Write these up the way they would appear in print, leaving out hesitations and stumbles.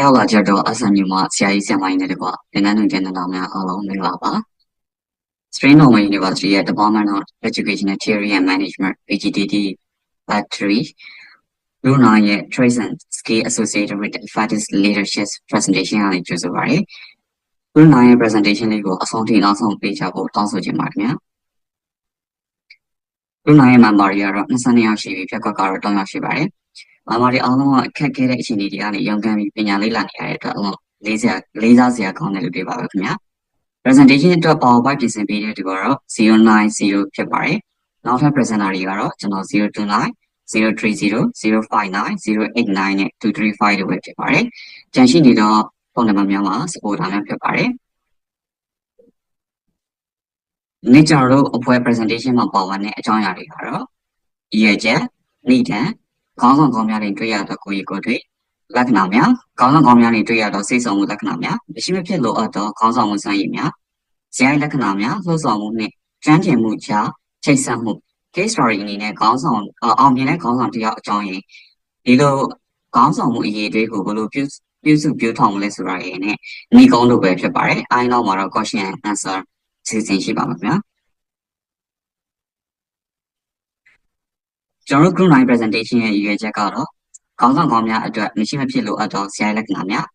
ရောက်လာကြတော့အဆန်မျိုးမှာဆရာကြီးဆရာမကြီးနဲ့တကွသင်တန်းတွင်တင်နေတာများအားလုံးမင်္ဂလာပါ Strain Normal University ရဲ့ Department of Educational Theory and Management PGDD Battery လူနာရဲ့ Trace and Scale Associated with Effective Leadership Presentation ကနေကြိုဆိုပါရစေလူနာရဲ့ presentation လေးကိုအဆုံးထိနောက်ဆုံးပေးချဖို့တောင်းဆိုချင်ပါတယ်ခင်ဗျာလူနာရဲ့ member တွေကတော့22ယောက်ရှိပြီဖြတ်ခွက်ကတော့3ယောက်ရှိပါတယ်member တွေအားလုံးကအခက်အခဲတဲ့အခြေအနေတွေကနေရုန်းကန်ပြီးပညာလေ့လာနေရတဲ့အတွက်လေးစားစရာကောင်းတဲ့လူတွေပါပဲခင်ဗျာ presentation အတွက် PowerPoint ပြင်ဆင်ပေးတဲ့ဒီကတော့090ဖြစ်ပါတယ်နောက်ထပ် presenter တွေကတော့ကျွန်တော်029 030 059 089နဲ့235တွေပဲဖြစ်ပါတယ်ကြန့်ရှိနေတော့ဖုန်းနံပါတ်များမှာ supporter များဖြစ်ပါတယ်နေ့ကျွန်တော်တို့အဖွဲ့ presentation မှာပါဝင်တဲ့အကြောင်းအရာတွေကတော့ရည်ရွယ်ချက်နိဒံခေါင်းဆောင်ကောင်းများတွေတွေ့ရတော့ကိုယ်ရည်ကိုယ်တွေ့လက္ခဏာများခေါင်းဆောင်ကောင်းများတွေတွေ့ရတော့စိတ်ဆောင်မှုလက္ခဏာများမရှိမဖြစ်လိုအပ်သောခေါင်းဆောင်မှုစွမ်းရည်များဇယိုင်းလက္ခဏာများလှုပ်ဆောင်မှုနှင့်ကျွမ်းကျင်မှုကြားချိတ်ဆက်မှု case story အနေနဲ့ခေါင်းဆောင်အောင်မြင်တဲ့ခေါင်းဆောင်တစ်ယောက်အကြောင်းရင်းဒီလိုခေါင်းဆောင်မှုအရေးအသွေးကိုဘယ်လိုပြုစုပြောထောင်မလဲဆိုတာရင်းနဲ့မိကုံးလို့ပဲဖြစ်ပါတယ်။အဲဒီနောက်မှာတော့ question and answer စီစဉ်ရှိပါမှာခင်ဗျာ။ကျွန်တော်တို့ group 9 presentation ရဲ့ရည်ရွယ်ချက်ကတော့ခေါင်းဆောင်ကောင်းများအတွက်မရှိမဖြစ်လိုအပ်သောဇယိုင်းလက္ခဏာများ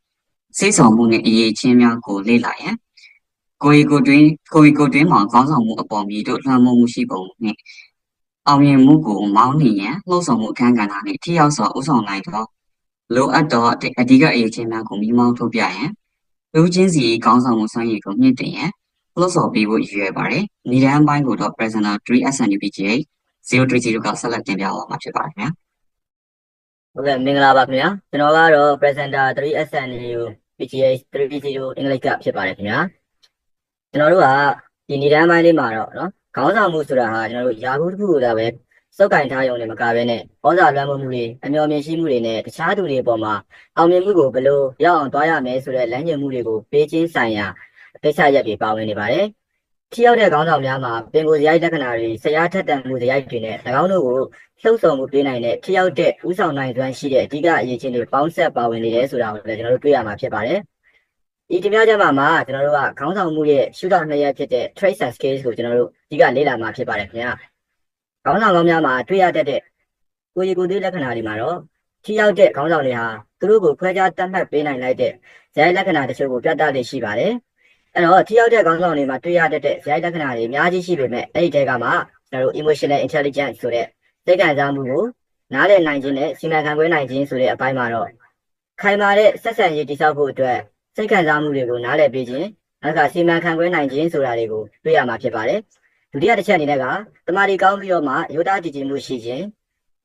စိတ်ဆောင်မှုနဲ့အရေးချင်းများကိုလေ့လာရန်ကိုယ်ကိုတွင်းမှာခေါင်းဆောင်မှုအပေါ်မည်တို့လွှမ်းမိုးမှုရှိပုံနဲ့အောင်မြင်မှုကိုမောင်းနှင်ရန်လှုပ်ဆောင်မှုအခန်းကဏ္ဍနဲ့ထိရောက်စွာဥဆောင်နိုင်သောလိုအပ်သောအဓိကအရေးချင်းများကိုမိမောင်းထုတ်ပြရန်လူချင်းစီခေါင်းဆောင်မှုစွမ်းရည်ကိုမြင့်တင်ရန်လှုပ်ဆောင်ပေးဖို့ရည်ရွယ်ပါတယ်။နေတန်းပိုင်းကိုတော့ presenter 3SNUPGA 030ကဆက်လက်တင်ပြသွားမှာဖြစ်ပါတယ်ခင်ဗျာ။ဟုတ်ကဲ့မင်္ဂလာပါခင်ဗျာ။ကျွန်တော်ကတော့ presenter 3SNUPGA 030 အင်္ဂလိပ်ကဖြစ်ပါတယ်ခင်ဗျာ။ကျွန်တော်တို့ကဒီနေတန်းပိုင်းလေးမှာတော့နော်ခေါင်းဆောင်မှုဆိုတာဟာကျွန်တော်တို့ယာကူတစ်ခုကိုဒါပဲစုပ်ကင်ထားရုံနဲ့မကဘဲနဲ့ဩဇာလွှမ်းမိုးမှုတွေအမျှော်မြင်ရှိမှုတွေနဲ့တခြားသူတွေအပေါ်မှာအောင်မြင်မှုကိုဘယ်လိုရောက်အောင်သွားရမယ်ဆိုတဲ့လမ်းညွှန်မှုတွေကိုပေးခြင်းဆိုင်ရာကိစ္စရပ်တွေပါဝင်နေပါတယ်။ထိရောက်တဲ့ခေါင်းဆောင်များမှာပင်ကိုယ်စရိုက်လက္ခဏာတွေဆရာထက်တန်မှုစရိုက်တွေနဲ့၎င်းတို့ကိုလှုပ်ဆောင်မှုပေးနိုင်တဲ့ထိရောက်တဲ့ဥဆောင်နိုင်စွမ်းရှိတဲ့အဓိကအရေးချင်းတွေပေါင်းဆက်ပါဝင်နေတယ်ဆိုတာကိုလည်းကျွန်တော်တို့တွေ့ရမှာဖြစ်ပါတယ်။ဒီတင်ပြချက်မှာကျွန်တော်တို့ကခေါင်းဆောင်မှုရဲ့ရှုထောင့်နှစ်ရပ်ဖြစ်တဲ့ traits and skills ကိုကျွန်တော်တို့အဓိကလေ့လာမှာဖြစ်ပါတယ်ခင်ဗျာ။ခေါင်းဆောင်ကောင်းများမှာတွေ့ရတတ်တဲ့ကိုယ်ရည်ကိုယ်သွေးလက္ခဏာတွေမှာတော့ထိရောက်တဲ့ခေါင်းဆောင်တွေဟာသူတို့ကိုခွဲခြားတတ်မှတ်ပေးနိုင်လိုက်တဲ့ဇယိုင်းလက္ခဏာတချို့ကိုပြသလေ့ရှိပါတယ်။အဲ့တော့ထိရောက်တဲ့ခေါင်းဆောင်တွေမှာတွေ့ရတတ်တဲ့ဇယိုင်းလက္ခဏာတွေအများကြီးရှိပေမဲ့အဲ့ဒီတဲကမှကျွန်တော်တို့ emotional intelligence ဆိုတဲ့စိတ်ခံစားမှုကိုနားလည်နိုင်ခြင်းနဲ့စီမံခန့်ခွဲနိုင်ခြင်းဆိုတဲ့အပိုင်းမှာတော့ခိုင်မာတဲ့ဆက်ဆံရေးတည်ဆောက်ဖို့အတွက်စိတ်ခံစားမှုတွေကိုနားလည်ပေးခြင်းနောက်ကစီမံခန့်ခွဲနိုင်ခြင်းဆိုတာတွေကိုတွေ့ရမှာဖြစ်ပါတယ်။ဒုတိယတစ်ချက်အနေနဲ့ကတမာတိကောင်းပြီးတော့မှရိုးသားတည်ကြည်မှုရှိခြင်း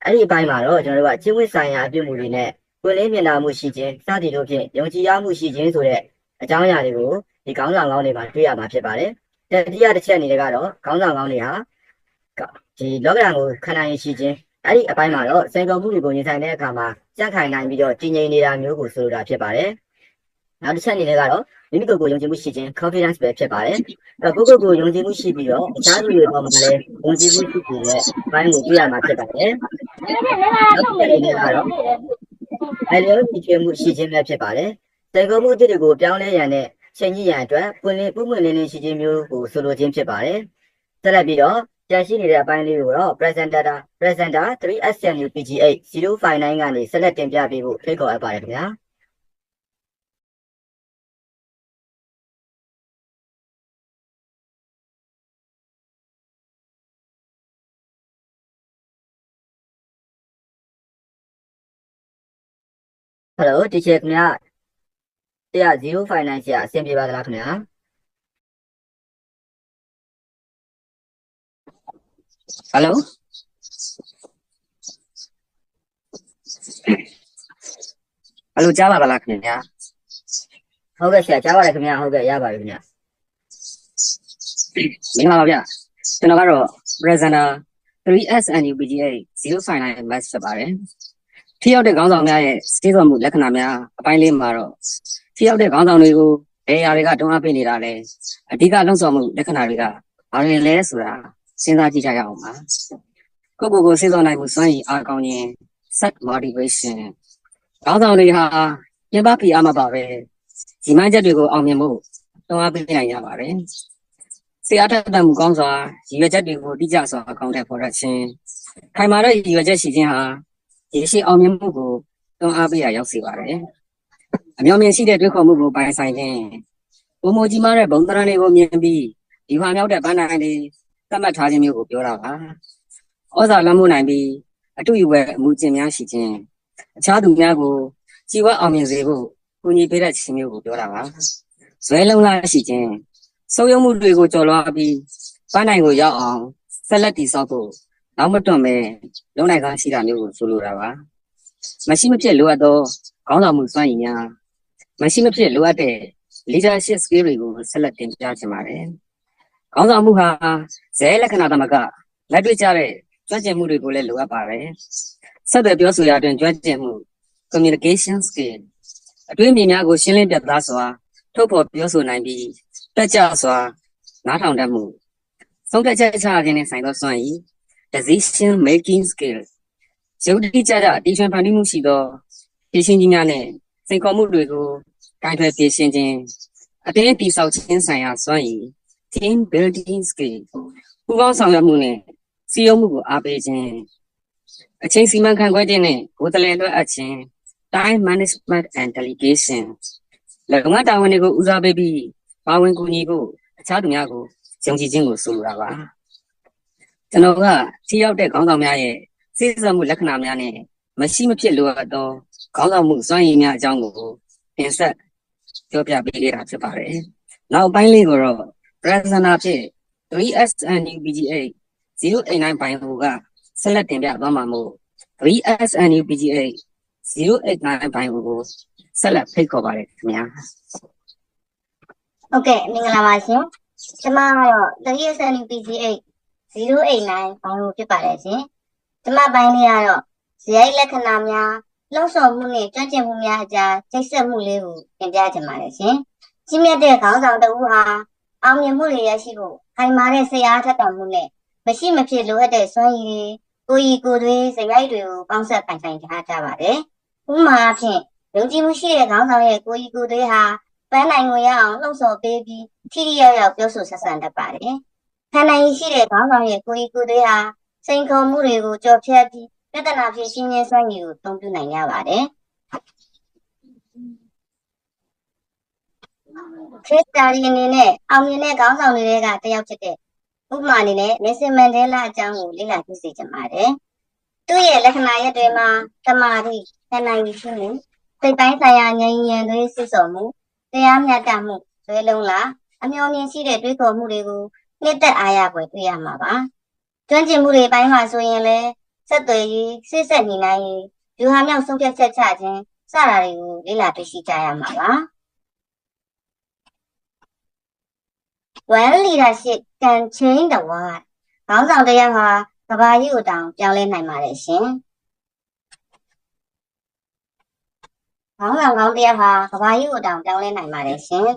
အဲ့ဒီအပိုင်းမှာတော့ကျွန်တော်တို့ကကျင့်ဝတ်ဆိုင်ရာအပြုအမူတွေနဲ့ပွင့်လင်းမြင်သာမှုရှိခြင်းစသည်တို့ဖြင့်ယုံကြည်ရမှုရှိခြင်းဆိုတဲ့အကြောင်းအရာတွေကိုဒီခေါင်းဆောင်ကောင်းတွေမှာတွေ့ရမှာဖြစ်ပါတယ်။တတိယတစ်ချက်အနေနဲ့ကတော့ခေါင်းဆောင်ကောင်းတွေဟာဒီလောကဓာတ်ကိုခံနိုင်ရရှိခြင်းအဲ့ဒီအပိုင်းမှာတော့စိန်ခေါ်မှုတွေကိုရင်ဆိုင်တဲ့အခါမှာကြန့်ခိုင်နိုင်ပြီးတော့တည်ငြိမ်နေတာမျိုးကိုဆိုလိုတာဖြစ်ပါတယ်။နောက်တစ်ချက်အနေနဲ့ကတော့မိမိကိုယ်ကိုယုံကြည်မှုရှိခြင်း confidence ပဲဖြစ်ပါတယ်။ကိုယ့်ကိုယ်ကိုယုံကြည်မှုရှိပြီးတော့အခြားသူတွေပေါ်မှာလည်းယုံကြည်မှုရှိပြီးတဲ့အပိုင်းကိုတွေ့ရမှာဖြစ်ပါတယ်။နောက်တစ်ချက်အနေနဲ့ကတော့အလျော်ကြည်မှုရှိခြင်းပဲဖြစ်ပါတယ်။စိန်ခေါ်မှုတွေကိုပြောင်းလဲရန်နဲ့ချိန်ကြီးရန်အတွက်ပွင့်လင်းရှိခြင်းမျိုးကိုဆိုလိုခြင်းဖြစ်ပါတယ်။ဆက်လက်ပြီးတော့ကြန့်ရှိနေတဲ့အပိုင်းလေးကိုတော့ presenter 3SNUPGA 059ကနေဆက်လက်တင်ပြပေးဖို့ဖိတ်ခေါ်အပ်ပါတယ်ခင်ဗျာ။ Hello ဒီချက်ခင်ဗျာ059ဆရာအဆင်ပြေပါသလားခင်ဗျာHello ကြားပါလားခင်ဗျာဟုတ်ကဲ့ဆရာကြားပါတယ်ခင်ဗျာဟုတ်ကဲ့ရပါတယ်ခင်ဗျာမင်္ဂလာပါဗျာကျွန်တော်ကတော့ presenter 3SNUPGA 059 match ဖြစ်ပါတယ်ထိရောက်တဲ့ခေါင်းဆောင်များရဲ့စည်းစုံမှုလက္ခဏာများအပိုင်းလေးမှာတော့ထိရောက်တဲ့ခေါင်းဆောင်တွေကိုဘယ်အရာတွေကတွန်းအားပေးနေတာလဲအဓိကလှုံ့ဆော်မှုလက္ခဏာတွေကဘာတွေလဲဆိုတာစဉ်းစားကြည့်ကြရအောင်ပါကိုယ့်ကိုယ်ကိုစဉ်းစားနိုင်မှုစွမ်းရည်အားကောင်းခြင်း set motivation ခေါင်းဆောင်တွေဟာ ပြင်ပဖိအားမှာပါပဲဒီမှန်းချက်တွေကိုအောင်မြင်ဖို့တွန်းအားပေးနိုင်ကြပါတယ်စေအားထက်သန်မှုကောင်းစွာရည်ရွယ်ချက်တွေကိုတိကျစွာအကောင့်ထဲပေါ်ရခြင်းခိုင်မာတဲ့ရည်ရွယ်ချက်ရှိခြင်းဟာရည်ရှိအောင်မြင်မှုကိုတွန်းအားပေးရရောက်စေပါတယ်အမျှော်မြင်ရှိတဲ့တွေးခေါ်မှုကိုပိုင်ဆိုင်ခြင်းပုံမကြီးမားတဲ့ဘုံတရံတွေကိုမြင်ပြီးဒီဟာမြောက်တဲ့ပန်းနိုင်တွေသတ်မှတ်ထားခြင်းမျိုးကိုပြောတာပါဩဇာလွှမ်းမိုးနိုင်ပြီးအတူယူဝဲအမှုကျင့်များရှိခြင်းအခြားသူများကိုကြည်ဝတ်အောင်မြင်စေဖို့ကူညီပေးတဲ့ခြင်းမျိုးကိုပြောတာပါဇွဲလုံးလားရှိခြင်းဆုံးယုံမှုတွေကိုကြော်လွှားပြီးပန်းနိုင်ကိုရောက်အောင်ဆက်လက်တည်ဆောက်ဖို့နောက်မတွန့်ပဲလုံနိုင်ကားရှိတာမျိုးကိုဆိုလိုတာပါမရှိမဖြစ်လိုအပ်သောခေါင်းဆောင်မှုစွမ်းရည်များမရှိမဖြစ်လိုအပ်တဲ့ leadership skill တွေကိုဆက်လက်တင်ပြချင်ပါတယ်ခေါင်းဆောင်မှုဟာဇဲလက္ခဏာသမကလက်တွေ့ကျတဲ့ကျွမ်းကျင်မှုတွေကိုလည်းလိုအပ်ပါတယ်ဆက်သွယ်ပြောဆိုရာတွင်ကျွမ်းကျင်မှု communication skill အတွင်းမြင်များကိုရှင်းလင်းပြသစွာထုတ်ဖော်ပြောဆိုနိုင်ပြီးတက်ကြစွာနားထောင်တတ်မှုဆုံးဖြတ်ချက်ချခြင်းနဲ့ဆိုင်သောစွမ်းရည် decision making skill ရုပ်တိကျကျအတီးချွန်ဖန်တီးမှုရှိသောဖြည့်ရှင်းခြင်းများနဲ့စိန်ခေါ်မှုတွေကိုကိုင်တွယ်ဖြည့်ရှင်းခြင်းအတင်းတည်ဆောက်ခြင်းဆိုင်ရာစွမ်းရည် team building skill ပူးပေါင်းဆောင်ရွက်မှုနဲ့စည်းရုံးမှုကိုအားပေးခြင်းအချိန်စီမံခန့်ခွဲခြင်းနဲ့ကိုယ်တလဲလွှတ်အပ်ခြင်း time management and delegation လုပ်ငန်းတာဝန်တွေကိုဦးစားပေးပြီးပါဝင်ကူညီဖို့အခြားသူများကိုယုံကြည်ခြင်းကိုဆိုလိုတာပါကျွန်တော်ကထိရောက်တဲ့ခေါင်းဆောင်များရဲ့စိတ်ဆက်မှုလက္ခဏာများနဲ့မရှိမဖြစ်လိုအပ်သောခေါင်းဆောင်မှုစွမ်းရည်များအကြောင်းကိုတင်ဆက်ပြောပြပေးခဲ့တာဖြစ်ပါတယ်နောက်ပိုင်းလေးကိုတော့ presenter ဖြစ် 3SNUPGA 089 ပိုင်းဟိုကဆက်လက်တင်ပြသွားမှာမို့ 3SNUPGA 089 ပိုင်းဟိုကိုဆက်လက်ဖိတ်ခေါ်ပါတယ်ခင်ဗျာဟုတ်ကဲ့မင်္ဂလာပါရှင်ကျွန်မကတော့ 3SNUPGA 089 ပိုင်းဟိုဖြစ်ပါတယ်ရှင်ကျွန်မပိုင်းလေးကတော့ဇယိုက်လက္ခဏာများလှုပ်ဆောင်မှုနဲ့ကျွမ်းကျင်မှုများအကြားချိတ်ဆက်မှုလေးကိုတင်ပြချင်ပါတယ်ရှင်ကြီးမြတ်တဲ့ခေါင်းဆောင်တစ်ဦးဟာအောင်မြင်မှုတွေရရှိဖို့ခိုင်မာတဲ့စိတ်အားထက်သန်မှုနဲ့မရှိမဖြစ်လိုအပ်တဲ့စွမ်းရည်တွေကိုယ်သွေးဇယိုက်တွေကိုပေါင်းစပ်ပိုင်ဆိုင်ထားကြပါတယ်ဥပမာအဖြစ်ယုံကြည်မှုရှိတဲ့ခေါင်းဆောင်ရဲ့ကိုယ်သွေးဟာပန်းနိုင်ကိုရအောင်လှုပ်ဆော်ပေးပြီးထိထိရောက်ရောက်ပြောဆိုဆက်ဆံတတ်ပါတယ်ခန္ဓာရည်ရှိတဲ့ခေါင်းဆောင်ရဲ့ကိုယ်သွေးဟာစိန်ခေါ်မှုတွေကိုကြော်ဖြတ်ပြီးပြဿနာဖြေရှင်းခြင်းစွမ်းရည်ကိုသုံးပြုနိုင်ကြပါတယ်ခရစ်စတာရီအနေနဲ့အောင်မြင်တဲ့ခေါင်းဆောင်တွေကတယောက်ဖြစ်တဲ့ဥပမာအနေနဲ့နယ်ဆင်မန်ဒဲလာအကြောင်းကိုလေ့လာကြည့်စေချင်ပါတယ်။သူ့ရဲ့လက္ခဏာရပ်တွေမှာတမာတိ၊ခန္ဓာရည်ရှိမှု၊စိတ်ပိုင်းဆိုင်ရာဉာဏ်ရည်သွေးစစ်စော်မှု၊တရားမျှတမှု၊ဇွဲလုံးလားအမျှော်မြင်ရှိတဲ့တွေးခေါ်မှုတွေကိုနှစ်သက်အားရဖွယ်တွေ့ရမှာပါ။ကျွမ်းကျင်မှုတွေပိုင်းမှာဆိုရင်လည်းဆက်သွယ်ရေး၊စစ်ဆက်နေနိုင်ရေး၊ယူဟာမြောက်ဆုံးဖြတ်ချက်ချခြင်းစတာတွေကိုလေ့လာတွေ့ရှိကြရမှာပါ။ One leadership can change the world. ခေါင်းဆောင်တစ်ယောက်ဟာကမ္ဘာကြီးကိုတောင်ပြောင်းလဲနိုင်ပါတယ်ရှင်။ခေါင်းဆောင်ကောင်းတစ်ယောက်ဟာကမ္ဘာကြီးကိုတောင်ပြောင်းလဲနိုင်ပါတယ်ရှင်။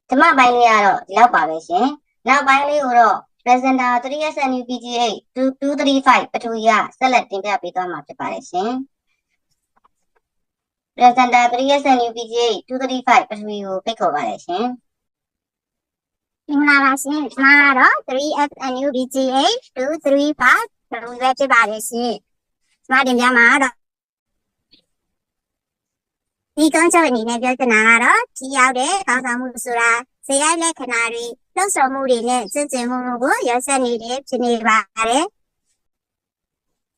ဒီမှာပိုင်းလေးကတော့ဒီလောက်ပါပဲရှင်။နောက်ပိုင်းလေးကိုတော့ presenter 3SNUPGA 235ပထဝီကဆက်လက်တင်ပြပေးသွားမှာဖြစ်ပါတယ်ရှင်။ presenter 3SNUPGA 235ပထဝီကိုဖိတ်ခေါ်ပါတယ်ရှင်မင်္ဂလာပါရှင်ကျွန်မကတော့ 3SNUPGA 235ပထဝီပဲဖြစ်ပါတယ်ရှင်ကျွန်မတင်ပြမှာတော့ဒီကုန်းချုပ်အနေနဲ့ပြောချင်တာကတော့ထိရောက်တဲ့ခေါင်းဆောင်မှုဆိုတာဇယိုက်လက္ခဏာတွေလှုပ်ဆောင်မှုတွေနဲ့ကျင့်ကြံမှုကိုရောဆက်နေတဲ့ဖြစ်နေပါတယ်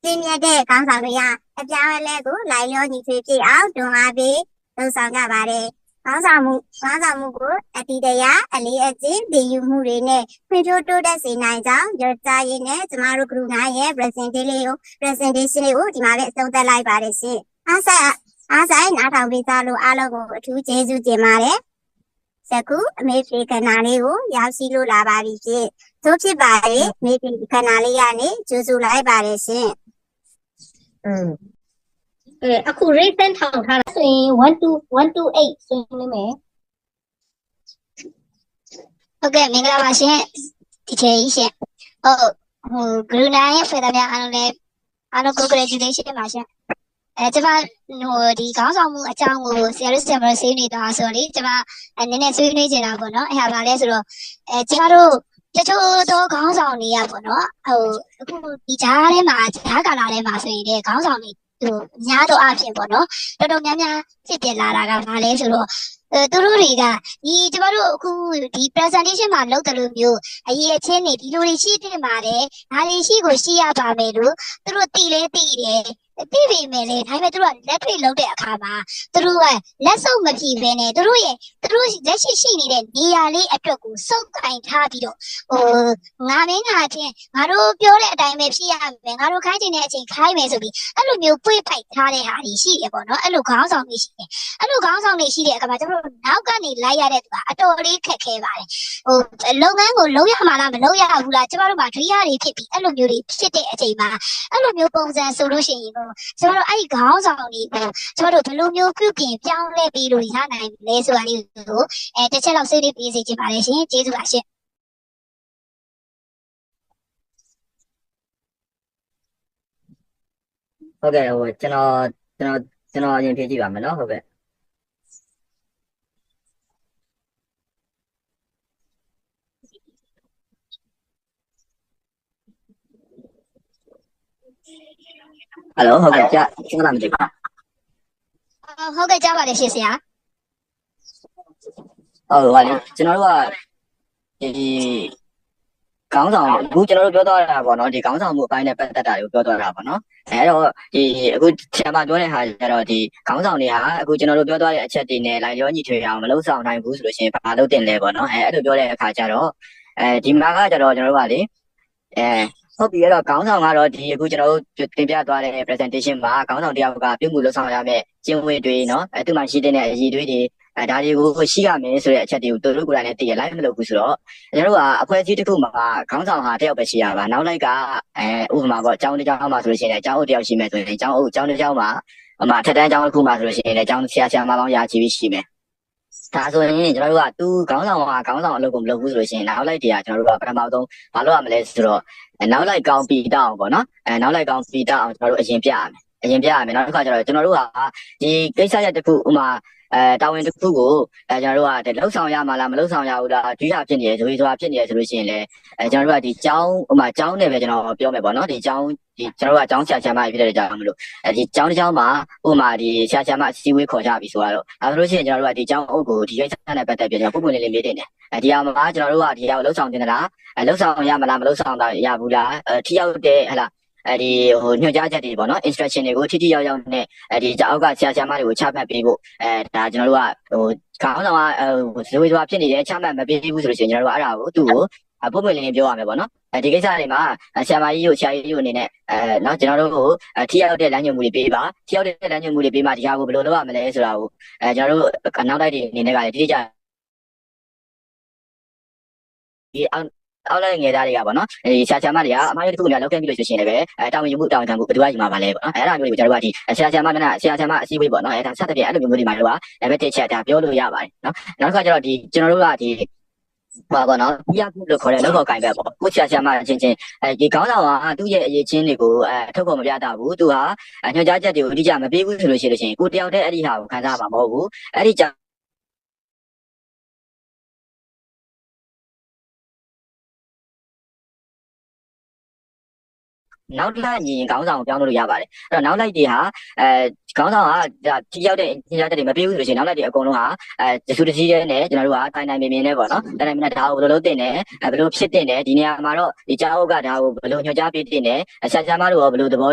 ပြင်းရတဲ့ခေါင်းဆောင်တွေကအပြောင်းအလဲကိုလိုက်လျောညီထွေဖြစ်အောင်တွန်းအားပေးလှုပ်ဆောင်ကြပါတယ်။ခေါင်းဆောင်မှုကိုအတိတရားအလေးအကျင့်တည်ယူမှုတွေနဲ့ဖွံ့ဖြိုးတိုးတက်စေနိုင်ကြောင်းပြောကြားရင်းနဲ့ကျမတို့ကရုဏာရဲ့ presentation လေးကိုဒီမှာပဲအဆုံးသတ်လိုက်ပါတယ်ရှင်။အားဆိုင်နားထောင်ပေးကြလို့အားလုံးကိုအထူးကျေးဇူးတင်ပါတယ်။စကူအမေဖေခဏလေးကိုရောက်ရှိလို့လာပါပြီဖြစ်။သို့ဖြစ်ပါရဲ့အမေဖေခဏလေးကနေကြိုးဆိုလိုက်ပါတယ်ရှင်။အခု recent ထောင်ထားတာဆိုရင်128ဆိုရင်လေးမယ်ဟုတ်ကဲ့မင်္ဂလာပါရှင်ဒီချေကြီးရှင်ဂရုဏာရဲ့ဖေသားများအားလုံးလည်းအားလုံး congratulation ပါရှင် ကျမဒီခေါင်းဆောင်မှုအကြောင်းကိုဆရာတို့ဆွေးနွေးသွားဆိုလေကျမနည်းနည်းဆွေးနွေးချင်တာပေါ့နော်အဲ့ဟာပါလဲဆိုတော့ကျမတို့တချို့သောခေါင်းဆောင်တွေကပေါ့နော်အခုဒီကြားထဲမှာကြားကာလထဲမှာဆိုရင်လေခေါင်းဆောင်တွေများတော့အဖြစ်ပေါ့နော်တော်တော်များများဖြစ်ပြလာတာကဘာလဲဆိုတော့သူတို့တွေကဒီကျမတို့အခုဒီ presentation မှာလုပ်တယ်လို့မျိုးအရေးအချင်းနေဒီလိုတွေရှိတင်ပါတယ်ဒါတွေရှိကိုရှိရပါမယ်လို့သူတို့သိတယ်သိပေမဲ့လေဒါပေမဲ့သူတို့ကလက်တွေ့လုပ်တဲ့အခါမှာသူတို့ကလက်စုပ်မဖြီးဘဲနဲ့သူတို့လက်ရှိနေတဲ့နေရာလေးအတွက်ကိုစုပ်ကင်ထားပြီးတော့ငါမင်းငါချင်းငါတို့ပြောတဲ့အတိုင်းပဲဖြစ်ရမယ်ငါတို့ခိုင်းချင်တဲ့အချိန်ခိုင်းမယ်ဆိုပြီးအဲ့လိုမျိုးပွေ့ပိုက်ထားတဲ့ဟာတွေရှိရပေါ့နော်အဲ့လိုခေါင်းဆောင်တွေရှိတယ်အဲ့လိုခေါင်းဆောင်တွေရှိတဲ့အခါမှာကျွန်တော်တို့နောက်ကနေလိုက်ရတဲ့သူကအတော်လေးခက်ခဲပါတယ်လုပ်ငန်းကိုလုပ်ရမှာလားမလုပ်ရဘူးလားကျမတို့မှာဒွိရတွေဖြစ်ပြီးအဲ့လိုမျိုးတွေဖြစ်တဲ့အချိန်မှာအဲ့လိုမျိုးပုံစံဆိုလို့ရှိရင်ကျမတို့အဲ့ဒီခေါင်းဆောင်တွေကိုကျမတို့ဘယ်လိုမျိုးပြုပြင်ပြောင်းလဲပြီးလို့ရနိုင်လဲဆိုတာလေးကိုတစ်ချက်လောက်ဆွေးနွေးပေးစီချင်ပါတယ်ရှင်ကျေးဇူးပါရှင်ဟုတ်ကဲ့ကျွန်တော်အရင်ဖြေကြည့်ပါမယ်နော်ဟုတ်ကဲ့ဟယ်လိုဟုတ်ကဲ့ကြားလာမသိပါဟုတ်ကဲ့ကြားပါတယ်ရှင်ဆရာဟုတ်ပါလေကျွန်တော်တို့ကဒီခေါင်းဆောင်အခုကျွန်တော်တို့ပြောသွားတာပေါ့နော်ဒီခေါင်းဆောင်မှုအပိုင်းနဲ့ပတ်သက်တာတွေကိုပြောသွားတာပေါ့နော်အဲ့တော့ဒီအခုဆရာမပြောတဲ့ဟာကျတော့ဒီခေါင်းဆောင်တွေဟာအခုကျွန်တော်တို့ပြောသွားတဲ့အချက်တွေနဲ့လိုက်လျောညီထွေအောင်မလုပ်ဆောင်နိုင်ဘူးဆိုလို့ရှိရင်ဘာလုပ်တင်လဲပေါ့နော်အဲ့လိုပြောတဲ့အခါကျတော့ဒီမှာကကျတော့ကျွန်တော်တို့ကလေဟုတ်ပြီအဲ့တော့ခေါင်းဆောင်ကတော့ဒီအခုကျွန်တော်တို့တင်ပြသွားတဲ့ presentation မှာခေါင်းဆောင်တယောက်ကပြုမှုလုပ်ဆောင်ရမယ့်ကျင့်ဝတ်တွေနော်သူမှရှိတဲ့အရည်တွေဒါတွေကိုရှိရမယ်ဆိုတဲ့အချက်တွေကိုသူတို့ကိုယ်တိုင်လည်းသိရလိုက်မလုပ်ဘူးဆိုတော့ကျွန်တော်တို့ကအဖွဲ့အစည်းတစ်ခုမှာခေါင်းဆောင်ဟာတယောက်ပဲရှိရပါနောက်လိုက်ကဥပမာပေါ့အကြောင်းတစ်ကြောင်းမှာဆိုလို့ရှိရင်အကြောင်းအုပ်တယောက်ရှိမယ်ဆိုရင်အကြောင်းတစ်ကြောင်းမှာထက်တန်းအကြောင်းတစ်ခုမှာဆိုလို့ရှိရင်လည်းအကြောင်းဆရာမပေါင်းရာချီပြီးရှိမယ်ဒါဆိုရင်ကျွန်တော်တို့ကသူခေါင်းဆောင်ဟာခေါင်းဆောင်အလုပ်ကိုမလုပ်ဘူးဆိုလို့ရှိရင်နောက်လိုက်တွေကကျွန်တော်တို့ကပထမဆုံးမလုပ်ရမလဲဆိုတော့နောက်လိုက်ကောင်းပြီးတောင်းပေါ့နော်နောက်လိုက်ကောင်းပြီးတောင်းကျွန်တော်တို့အရင်ပြရမယ်နောက်တစ်ခါကျတော့ကျွန်တော်တို့ကဒီကိစ္စရပ်တစ်ခုဥမာတာဝန်တစ်ခုကိုကျွန်တော်တို့ကလှုပ်ဆောင်ရမှာလားမလှုပ်ဆောင်ရဘူးလားဒွိရဖြစ်နေရဆိုဖြစ်နေရဆိုလို့ရှိရင်လည်းကျွန်တော်တို့ကဒီကျောင်းဥမာကျောင်းနဲ့ပဲကျွန်တော်ပြောမယ်ပေါ့နော်ဒီကျောင်းကျွန်တော်တို့ကကျောင်းဆရာမဖြစ်တဲ့ကြောင်းမလို့ဒီကျောင်းတစ်ကျောင်းမှာဥမာဒီဆရာမအစည်းအဝေးခေါ်ကြပြီဆိုတော့အဲဆိုလို့ရှိရင်ကျွန်တော်တို့ကဒီကျောင်းအုပ်ကိုဒီကိစ္စနဲ့ပတ်သက်ပြီးကျွန်တော်ပုံမှန်လေးမေးတင်တယ်ဒီဟာမှာကျွန်တော်တို့ကဒီဟာကိုလှုပ်ဆောင်တင်သလားလှုပ်ဆောင်ရမလားမလှုပ်ဆောင်တာရဘူးလားထိရောက်တဲ့ဟဲ့လားဒီညွှန်ကြားချက်တွေပေါ့နော် instruction တွေကိုထိရောက်နဲ့ဒီအောက်ကဆရာမတွေကိုချမှတ်ပေးဖို့ဒါကျွန်တော်တို့ကခေါင်းဆောင်ကဇဝေဇဝါဖြစ်နေတယ်ချမှတ်မပေးဘူးဆိုလို့ရှိရင်ကျွန်တော်တို့ကအဲ့ဒါကိုသူ့ကိုပုံမှန်လေးပြောရမယ်ပေါ့နော်ဒီကိစ္စတွေမှာဆရာမကြီးတို့ဆရာကြီးတို့အနေနဲ့နော်ကျွန်တော်တို့ကိုထိရောက်တဲ့လမ်းညွှန်မှုတွေပေးပါထိရောက်တဲ့လမ်းညွှန်မှုတွေပေးမှဒီဟာကိုဘယ်လိုလုပ်ရမလဲဆိုတာကိုကျွန်တော်တို့နောက်တိုက်တွေအနေနဲ့ကလည်းတိကျဒီအောက်လိုက်ငယ်သားတွေကပေါ့နော်ဒီဆရာမတွေကအမှားရတစ်ခုများလောက်ခဲ့ပြီလို့ဆိုရှင်လည်းပဲတာဝန်ယူမှုတာဝန်ခံမှုဘယ်သူကယူမှာပါလဲပေါ့နော်အဲ့ဒါမျိုးတွေကိုကျွန်တော်တို့ကဒီဆရာမအစည်းအဝေးပေါ့နော်ဒါစသဖြင့်အဲ့လိုမျိုးတွေမှာတော့တစ်ချက်ဒါပြောလို့ရပါတယ်နော်နောက်တစ်ခါကျတော့ဒီကျွန်တော်တို့ကဒီပါပေါ့နော်ပြရလို့ခေါ်တဲ့လောက်ခေါ်ကင်ပဲပေါ့ကိုဆရာမချင်းဒီခေါင်းဆောင်ကသူ့ရဲ့အရေးချင်းတွေကိုထုတ်ဖို့မပြတာဘူးသူဟာညွှန်ကြားချက်တွေကိုအတိအကျမပေးဘူးဆိုလို့ရှိရင်ကိုတယောက်တည်းအဲ့ဒီဟာကိုခံစားမှာမဟုတ်ဘူးအဲ့ဒီနောက်လိုက်ရင်ခေါင်းဆောင်ပြောင်းလို့ရပါတယ်အဲ့တော့နောက်လိုက်တွေဟာခေါင်းဆောင်ကထိရောက်တဲ့ညှိနှိုင်းချက်တွေမပေးဘူးဆိုလို့ရှိရင်နောက်လိုက်တွေအကုန်လုံးဟာတဆူတစည်းတဲ့နဲ့ကျွန်တော်တို့ကတိုင်မြင်နဲ့ပေါ့နော်တိုင်မြင်နဲ့ဒါကိုဘယ်လိုလုပ်တင်တယ်ဘယ်လိုဖြစ်တင်တယ်ဒီနေရာမှာတော့ဒီကျောင်းအုပ်ကဒါကိုဘယ်လိုညွှန်ကြားပေးတင်တယ်ဆရာမတို့ကဘယ်လိုသဘော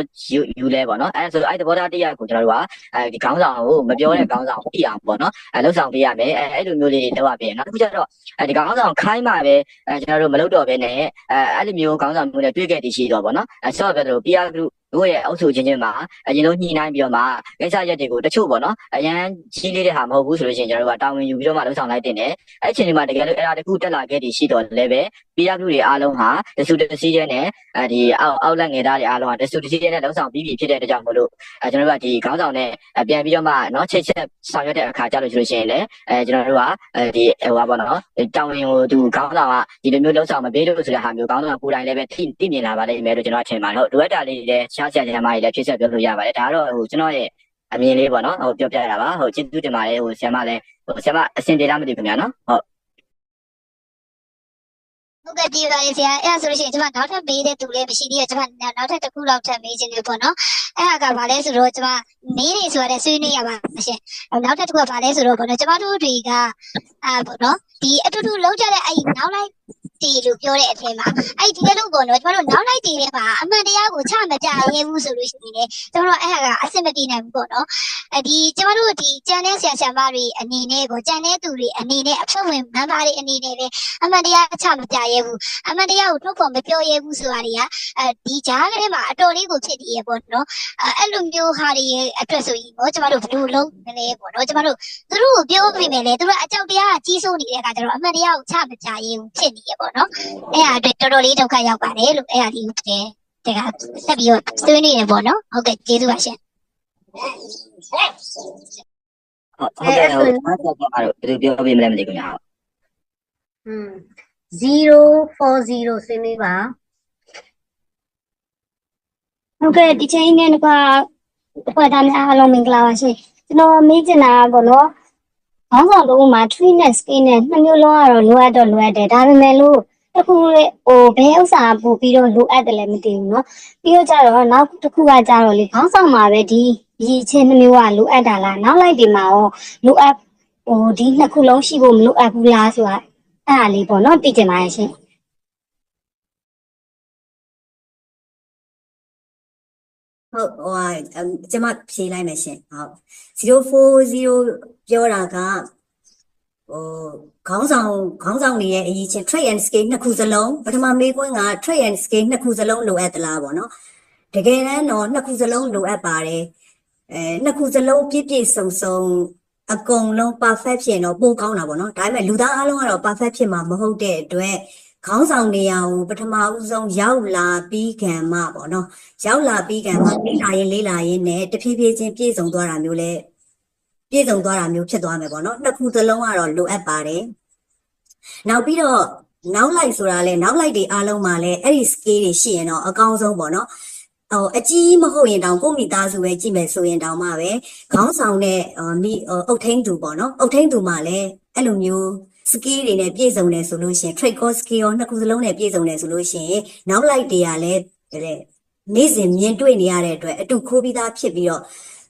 ယူလဲပေါ့နော်အဲ့ဆိုအဲ့သဘောထားတရားကိုကျွန်တော်တို့ကဒီခေါင်းဆောင်ကိုမပြောတဲ့ခေါင်းဆောင်သိအောင်ပေါ့နော်လှုပ်ဆောင်ပေးရမယ်အဲ့လိုမျိုးလေးတွေလုပ်ရပေးနောက်တစ်ခုကျတော့ဒီခေါင်းဆောင်ခိုင်းမှပဲကျွန်တော်တို့မလုပ်တော့ဘဲနဲ့အဲ့လိုမျိုးခေါင်းဆောင်မျိုးနဲ့တွေ့ခဲ့တည်ရှိတော့ပေါ့နော်ဆော့ပဲလို့ PR group တို့ရဲ့အုပ်စုချင်းမှာအရင်ဆုံးညှိနှိုင်းပြီးတော့မှကိစ္စရက်တွေကိုတချို့ပေါ့နော်အရန်ကြီးလေးတဲ့ဟာမဟုတ်ဘူးဆိုလို့ရှိရင်ကျွန်တော်တို့ကတာဝန်ယူပြီးတော့မှလှုပ်ဆောင်လိုက်တင်တယ်အဲ့အချိန်ဒီမှာတကယ်လို့အဲ့ဒါတခုတက်လာခဲ့တည်ရှိတော့လည်းပဲ PR group တွေအားလုံးဟာတဆူတစည်းတဲ့နဲ့ဒီအောက်လက်ငယ်သားတွေအားလုံးဟာတဆူတစည်းတဲ့နဲ့လှုပ်ဆောင်ပြီးပြီဖြစ်တဲ့အတွက်ကြောင့်မလို့ကျွန်တော်တို့ကဒီခေါင်းဆောင်နဲ့ပြန်ပြီးတော့မှနော်ချိတ်ဆက်ဆောင်ရွက်တဲ့အခါကြလို့ဆိုလို့ရှိရင်လည်းကျွန်တော်တို့ကဒီဟိုပါပေါ့နော်တာဝန်ကိုသူခေါင်းဆောင်ကဒီလိုမျိုးလှုပ်ဆောင်မပေးလို့ဆိုတဲ့ဟာမျိုးခေါင်းဆောင်ကိုယ်တိုင်လည်းပဲသိမြင်လာပါလိမ့်မယ်လို့ကျွန်တော်ထင်ပါတယ်ဟုတ်လိုအပ်တာလေးတွေ ရှားဆရာဆရာမကြီးလည်းဖြစ်ဆက်ပြောလို့ရပါတယ်ဒါကတော့ဟိုကျွန်တော်ရဲ့အမြင်လေးပေါ့နော်ဟိုပြောပြရတာပါဟိုကျေးဇူးတင်ပါတယ်ဟိုဆရာမလည်းဟိုဆရာမအဆင်ပြေလားမသိဘူးခင်ဗျာနော်ဟုတ် ဟုတ်ကဲ့ပြည်ပါတယ်ဆရာအဲ့ဒါဆိုလို့ရှိရင်ကျွန်မနောက်ထပ်မေးတဲ့သူလည်းမရှိသေးရဲ့ကျွန်မနောက်ထပ်တစ်ခုလောက်ထပ်မေးခြင်းလေးပေါ့နော်အဲ့ဒါကဘာလဲဆိုတော့ကျွန်မမေးနေဆိုရတဲ့ဆွေးနွေးရပါရှင်နောက်ထပ်တစ်ခုကဘာလဲဆိုတော့ပေါ့နော်ကျွန်မတို့တွေကပေါ့နော်ဒီအတူတူလုံးကြတဲ့အဲ့နောက်လိုက်တီလို့ပြောတဲ့အထက်မှာအဲ့ဒီလိုပေါ့နော်ကျွန်တော်တို့နောက်လိုက်တီထဲမှာအမှန်တရားကိုချမကြရဲဘူးဆိုလို့ရှိရင်လည်းကျွန်တော်တို့အဲ့ဟာကအဆင်မပြေနိုင်ဘူးပေါ့နော်ဒီကျွန်တော်တို့ဒီကြံတဲ့ဆရာဆရာမတွေအနေနဲ့ကိုကြံတဲ့သူတွေအနေနဲ့အဖွဲ့ဝင်မန်ပါတွေအနေနဲ့လည်းအမှန်တရားချမကြရဲဘူးအမှန်တရားကိုထုတ်ဖော်မပြောရဲဘူးဆိုတာတွေကဒီကြားထဲမှာအတော်လေးကိုဖြစ်တည်ရပေါ့နော်အဲ့လိုမျိုးဟာတွေအတွက်ဆိုရင်တော့ကျွန်တော်တို့ဘယ်လိုလုပ်မလဲပေါ့နော်ကျွန်တော်တို့သူတို့ကိုပြောပြမယ်လေသူတို့အကြောက်တရားကကြီးစိုးနေတဲ့အခါကျတော့အမှန်တရားကိုချမကြရဲဘူးဖြစ်နေရပေါ့နော်အဲ့ဒါအတွက်တော်တော်လေးဒုက္ခရောက်ပါတယ်လို့အဲ့ဒါလေးကိုတဲ့ကဆက်ပြီးတော့ဆွေးနွေးနေပေါ့နော်ဟုတ်ကဲ့ကျေးဇူးပါရှင် ဟုတ်ကဲ့ဟိုအားဆက်ပါတော့ဘယ်လိုပြောပြမလဲမသိဘူးခင်ဗျာ 040ဆွေးနွေးပါဟုတ်ကဲ့ဒီချိန်နဲ့ကဖွဲ့သားများအားလုံးမင်္ဂလာပါရှင်ကျွန်တော်မေးချင်တာပေါ့နော်ခေါင်းဆောင်တို့မှာ tree နဲ့ skin နဲ့နှစ်မျိုးလုံးကတော့လိုအပ်တယ်ဒါပေမဲ့လို့တစ်ခုလေးဟိုဘယ်ဥစ္စာပို့ပြီးတော့လိုအပ်တယ်လည်းမသိဘူးเนาะပြီးတော့ကြတော့နောက်တစ်ခုကကြတော့လေခေါင်းဆောင်မှာပဲဒီချင်းနှစ်မျိုးကလိုအပ်တာလားနောက်လိုက်ဒီမှာရောလိုအပ်ဟိုဒီနှစ်ခုလုံးရှိဖို့မလိုအပ်ဘူးလားဆိုတာအဲ့ဒါလေးပေါ့เนาะသိကြပါရဲ့ရှင်ဟုတ်ဟိုကျွန်မဖြေလိုက်မယ်ရှင်ဟုတ်040ပြောတာကဟိုခေါင်းဆောင်တွေရဲ့အရေးချင်း trade and scale နှစ်ခုစလုံးပထမမေးခွန်းက trade and scale နှစ်ခုစလုံးလိုအပ်သလားပေါ့နော်တကယ်တမ်းတော့နှစ်ခုစလုံးလိုအပ်ပါတယ်နှစ်ခုစလုံးပြည့်စုံအကုန်လုံး perfect ဖြစ်တော့ပိုကောင်းတာပေါ့နော်ဒါပေမဲ့လူသားအားလုံးကတော့ perfect ဖြစ်မှာမဟုတ်တဲ့အတွက်ခေါင်းဆောင်နေရာကိုပထမဦးဆုံးရောက်လာပြီးခံမှပေါ့နော်ရောက်လာပြီးခံမှလေးလာရင်နဲ့တဖြည်းဖြည်းချင်းပြည့်စုံသွားတာမျိုးဖြစ်သွားမယ်ပေါ့နော်နှစ်ခုသလုံးကတော့လိုအပ်ပါတယ်နောက်ပြီးတော့နောက်လိုက်ဆိုတာလဲနောက်လိုက်တွေအားလုံးမှာလဲအဲ့ဒီ scale တွေရှိရင်တော့အကောင်းဆုံးပေါ့နော်အကြီးမဟုတ်ရင်တောင်ကိုမိသားစုပဲကြည့်မယ်ဆိုရင်တောင်မှပဲခေါင်းဆောင်တဲ့အုတ်ထင်းသူပေါ့နော်အုတ်ထင်းသူမှာလဲအဲ့လိုမျိုး skill တွေနဲ့ပြည့်စုံတယ်ဆိုလို့ရှိရင် trade cost skill နှစ်ခုစလုံးနဲ့ပြည့်စုံတယ်ဆိုလို့ရှိရင်နောက်လိုက်တွေကလည်းနေ့စဉ်မြင်တွေ့နေရတဲ့အတွက်အတူခိုးပြီးသားဖြစ်ပြီးတော့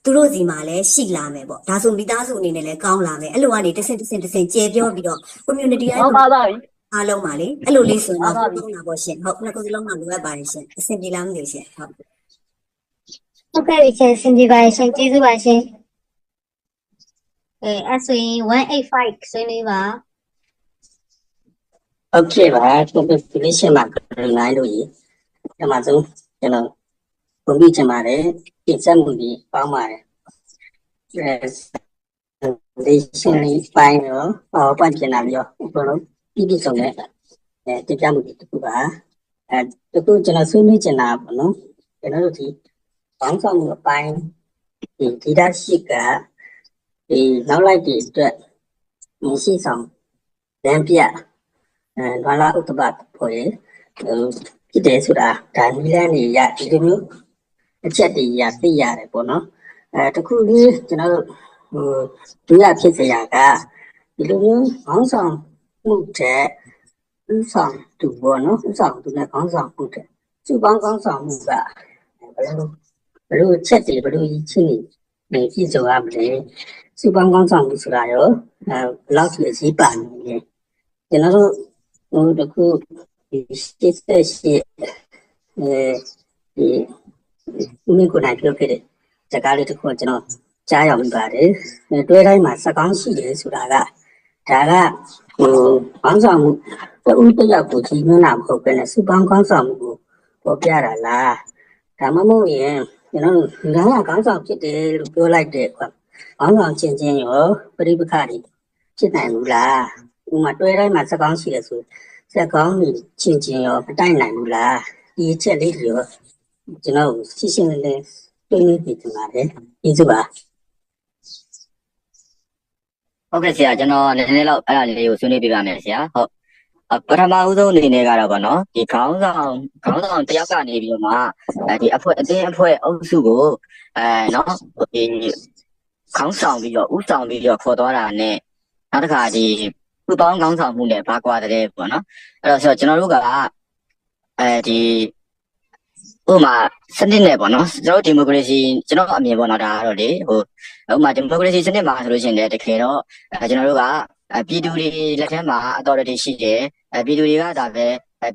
သူတို့စီမှာလည်းရှိလာမယ်ပေါ့ဒါဆိုမိသားစုအနေနဲ့လည်းကောင်းလာမယ်အဲ့လိုကနေတဆင့်ကျေပြောပြီးတော့ community ဟုတ်ပါပါပြီ အားလုံးပါလေအဲ့လိုလေးဆိုတော့ကောင်းလာပေါ့ရှင်ဟုတ်နှစ်ခုစလုံးကလိုအပ်ပါတယ်ရှင်အဆင်ပြေလားမသိဘူးရှင်ဟုတ်ကဲ့ရှင်စင်ကြပါရှင်ကျေးဇူးပါရှင်အဲ့ဆိုရင်185ဆွေးနွေးပါ Okay ပါ population မှာ9လို့ရေဒီမှာဆုံးကျွန်တော်ပုံပြချင်ပါတယ်ပြင်ဆက်မှုကြီးပေါင်းပါတယ်population ပိုင်းတော့PowerPoint ပြင်လာပြီးတော့ဘယ်လိုပြည့်စုံတဲ့တင်ပြမှုတွေတခုပါတခုကျွန်တော်ဆွေးနွေးချင်တာပေါ့နော်ကျွန်တော်တို့ဒီပေါင်းဆောင်မှုအပိုင်းဒီ data sheet ကဒီနောက်လိုက်တွေအတွက်ရှိဆောင်လမ်းပြဘာလာဥတ္တပတ်ပေါ်ရဖြစ်တယ်ဆိုတာဒါနည်းလမ်းတွေရဒီလိုမျိုးအချက်တွေရသိရတယ်ပေါ့နော်တခုလေးကျွန်တော်တို့ဒုရဖြစ်စရာကဒီလိုမျိုးခေါင်းဆောင်မှုတဲ့ဥဆောင်သူပေါ့နော်ဥဆောင်သူနဲ့ခေါင်းဆောင်မှုတဲ့စုပေါင်းခေါင်းဆောင်မှုကဘယ်လိုချက်တွေဘယ်လိုချင်းနေပြည့်စုံရမလဲစုပေါင်းခေါင်းဆောင်မှုဆိုတာရောဘယ်လောက်ထိအရေးပါနေလဲကျွန်တော်တို့ဟိုတခုဒီစစ်ဒီဦးမင်းကိုနိုင်ပြောခဲ့တဲ့စကားလေးတစ်ခုကျွန်တော်ကြားရောက်ပြီးပါတယ်တွဲတိုင်းမှာစကောင်းရှိတယ်ဆိုတာကဒါကဟိုခေါင်းဆောင်မှုတူတယောက်ကိုကြီးမင်းတာမဟုတ်ဘဲနဲ့စုပေါင်းခေါင်းဆောင်မှုကိုပေါ်ပြတာလားဒါမှမဟုတ်ရင်ကျွန်တော်တို့ငါးခေါင်းဆောင်ဖြစ်တယ်လို့ပြောလိုက်တဲ့ကွာခေါင်းဆောင်ချင်းရောပရိပခါတွေဖြစ်နိုင်ဘူးလားဥမာတွဲတိုင်းမှာစကောင်းရှိတယ်ဆိုစကောင်းချင်းရောမတိုက်နိုင်ဘူးလားဒီအချက်လေးတွေရောကျွန်တော်ရှင်းလင်းတွေ့နေပြီတင်ပါတယ်ကျေးဇူးပါဟုတ်ကဲ့ဆရာကျွန်တော်နည်းနည်းလောက်အဲ့ဒါလေးကိုဆွေးနွေးပြပါမယ်ဆရာဟုတ် ပထမဦးဆုံးအနေနဲ့ကတော့ဗောနော်ဒီခေါင်းဆောင်တယောက်ကနေပြီးတော့မှဒီအတင်းအဖွဲ့အုပ်စုကိုနော်ဒီခေါင်းဆောင်ပြီးတော့ဥဆောင်ပြီးတော့ခေါ်သွားတာနဲ့နောက်တစ်ခါဒီပူပေါင်းခေါင်းဆောင်မှုနဲ့ဘာကွာတဲ့ပေါ့နော်အဲ့တော့ဆိုတော့ကျွန်တော်တို့ကဒီဥပမာစနစ်နဲ့ပေါ့နော်ကျွန်တော်ဒီမိုကရေစီကျွန်တော်အမြင်ပေါ့နော်ဒါကတော့လေဥပမာဒီမိုကရေစီစနစ်မှာဆိုလို့ရှိရင်လည်းတကယ်တော့ကျွန်တော်တို့ကပြည်သူတွေလက်ထက်မှာ authority ရှိတယ်ပြည်သူတွေကဒါပဲ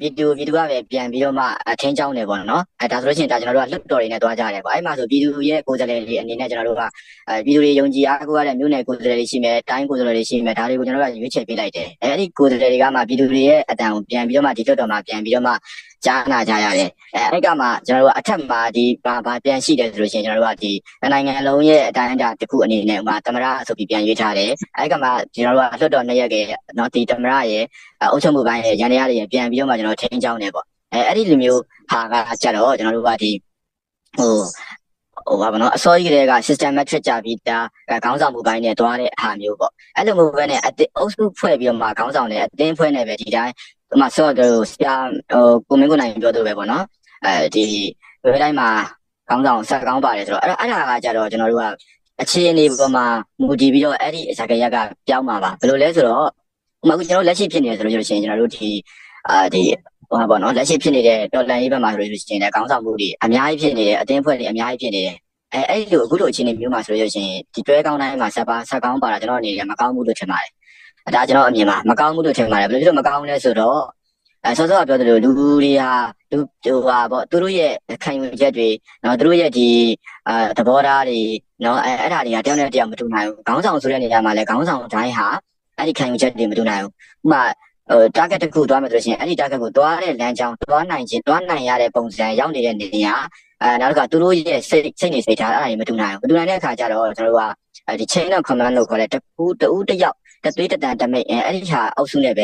ပြည်သူကပဲပြန်ပြီးတော့မှထင်းချောင်းနေပေါ့နော်ဒါဆိုလို့ရှိရင်ဒါကျွန်တော်တို့ကလွတ်တော်တွေနဲ့တွားကြတယ်ပေါ့အဲ့မှာဆိုပြည်သူရဲ့ကိုယ်စားလှယ်တွေအနေနဲ့ကျွန်တော်တို့ကပြည်သူတွေယုံကြည်အားကိုးရတဲ့မြို့နယ်ကိုယ်စားလှယ်တွေရှိမယ်တိုင်းကိုယ်စားလှယ်တွေရှိမယ်ဒါတွေကိုကျွန်တော်တို့ကရွေးချယ်ပေးလိုက်တယ်အဲ့ဒီကိုယ်စားလှယ်တွေကမှပြည်သူတွေရဲ့အတန်ကိုပြန်ပြီးတော့မှဒီလွတ်တော်မှာပြန်ပြီးတော့မှကြားနာကြရတယ်အဲ့ကမှကျွန်တော်တို့ကအထက်မှာဒီဘာပြန်ရှိတယ်ဆိုလို့ရှိရင်ကျွန်တော်တို့ကဒီနိုင်ငံလုံးရဲ့အတိုင်းအတာတစ်ခုအနေနဲ့ဥပမာသမရဆိုပြီးပြန်ရွေးထားတယ်အဲ့ကမှကျွန်တော်တို့ကလွတ်တော်နှစ်ရက်ကနော်ဒီသမရရဲ့အုပ်ချုပ်မှုပိုင်းရဲ့ရန်တရားတွေပြန်ပြီးတော့မှကျွန်တော်ထင်းချောင်းနေပေါ့အဲ့ဒီလိုမျိုးဟာကကြတော့ကျွန်တော်တို့ကဒီဘာနော်အစောကြီးတွေက systematic ကြပြီးဒါခေါင်းဆောင်မှုပိုင်းနဲ့တွားတဲ့ဟာမျိုးပေါ့အဲ့လိုမျိုးပဲနဲ့အုပ်စုဖွဲ့ပြီးတော့မှခေါင်းဆောင်တဲ့အတင်းဖွဲ့နေပဲဒီတိုင်းဥမာဆော့တို့ဆရာကိုမင်းကိုနိုင်ပြောသူပဲပေါ့နော်ဒီဘယ်တိုင်းမှာခေါင်းဆောင်ဆက်ကောင်းပါတယ်ဆိုတော့အဲ့ဒါကကြတော့ကျွန်တော်တို့ကအခြေအနေပေါ်မှာမူတည်ပြီးတော့အဲ့ဒီအစကရကပြောင်းမှာပါဘယ်လိုလဲဆိုတော့ဥမာကျွန်တော်လက်ရှိဖြစ်နေတယ်ဆိုလို့ရှိရင်ကျွန်တော်တို့ဒီဘာပေါ့နော်လက်ရှိဖြစ်နေတဲ့တော်လန်ရေးဘက်မှာဆိုလို့ရှိရင်လည်းခေါင်းဆောင်မှုတွေအများကြီးဖြစ်နေတယ်အတင်းဖွဲ့တွေအများကြီးဖြစ်နေတယ်အဲ့လိုအခုလိုအခြေအနေမျိုးမှာဆိုလို့ရှိရင်ဒီတွဲကောင်းတိုင်းမှာဆက်ကောင်းပါတာကျွန်တော်အနေနဲ့မကောင်းဘူးလို့ထင်ပါတယ်ဒါကျွန်တော်အမြင်ပါမကောင်းဘူးလို့ထင်ပါတယ်ဘယ်လိုဖြစ်လို့မကောင်းလဲဆိုတော့စောစောကပြောသလိုလူတွေဟာပေါ့သူတို့ရဲ့ခံယူချက်တွေနော်သူတို့ရဲ့ဒီသဘောထားတွေနော်အဲ့ဒါတွေကတယောက်နဲ့တယောက်မတူနိုင်ဘူးခေါင်းဆောင်ဆိုတဲ့နေရာမှာလည်းခေါင်းဆောင်တိုင်းဟာအဲ့ဒီခံယူချက်တွေမတူနိုင်ဘူးဥပမာtarget တစ်ခုသွားမယ်ဆိုလို့ရှိရင်အဲ့ဒီ target ကိုသွားတဲ့လမ်းကြောင်းသွားနိုင်ရတဲ့ပုံစံရောက်နေတဲ့နေရာနောက်တစ်ခါသူတို့ရဲ့စိတ်နေစိတ်ထားအဲ့ဒါတွေမတူနိုင်ဘူးမတူနိုင်တဲ့အခါကျတော့ကျွန်တော်တို့ကဒီ chain of command လို့ခေါ်တဲ့တဦးတယောက်တသွေးတန်တမိတ်အဲ့ဒီဟာအောက်စုနဲ့ပဲ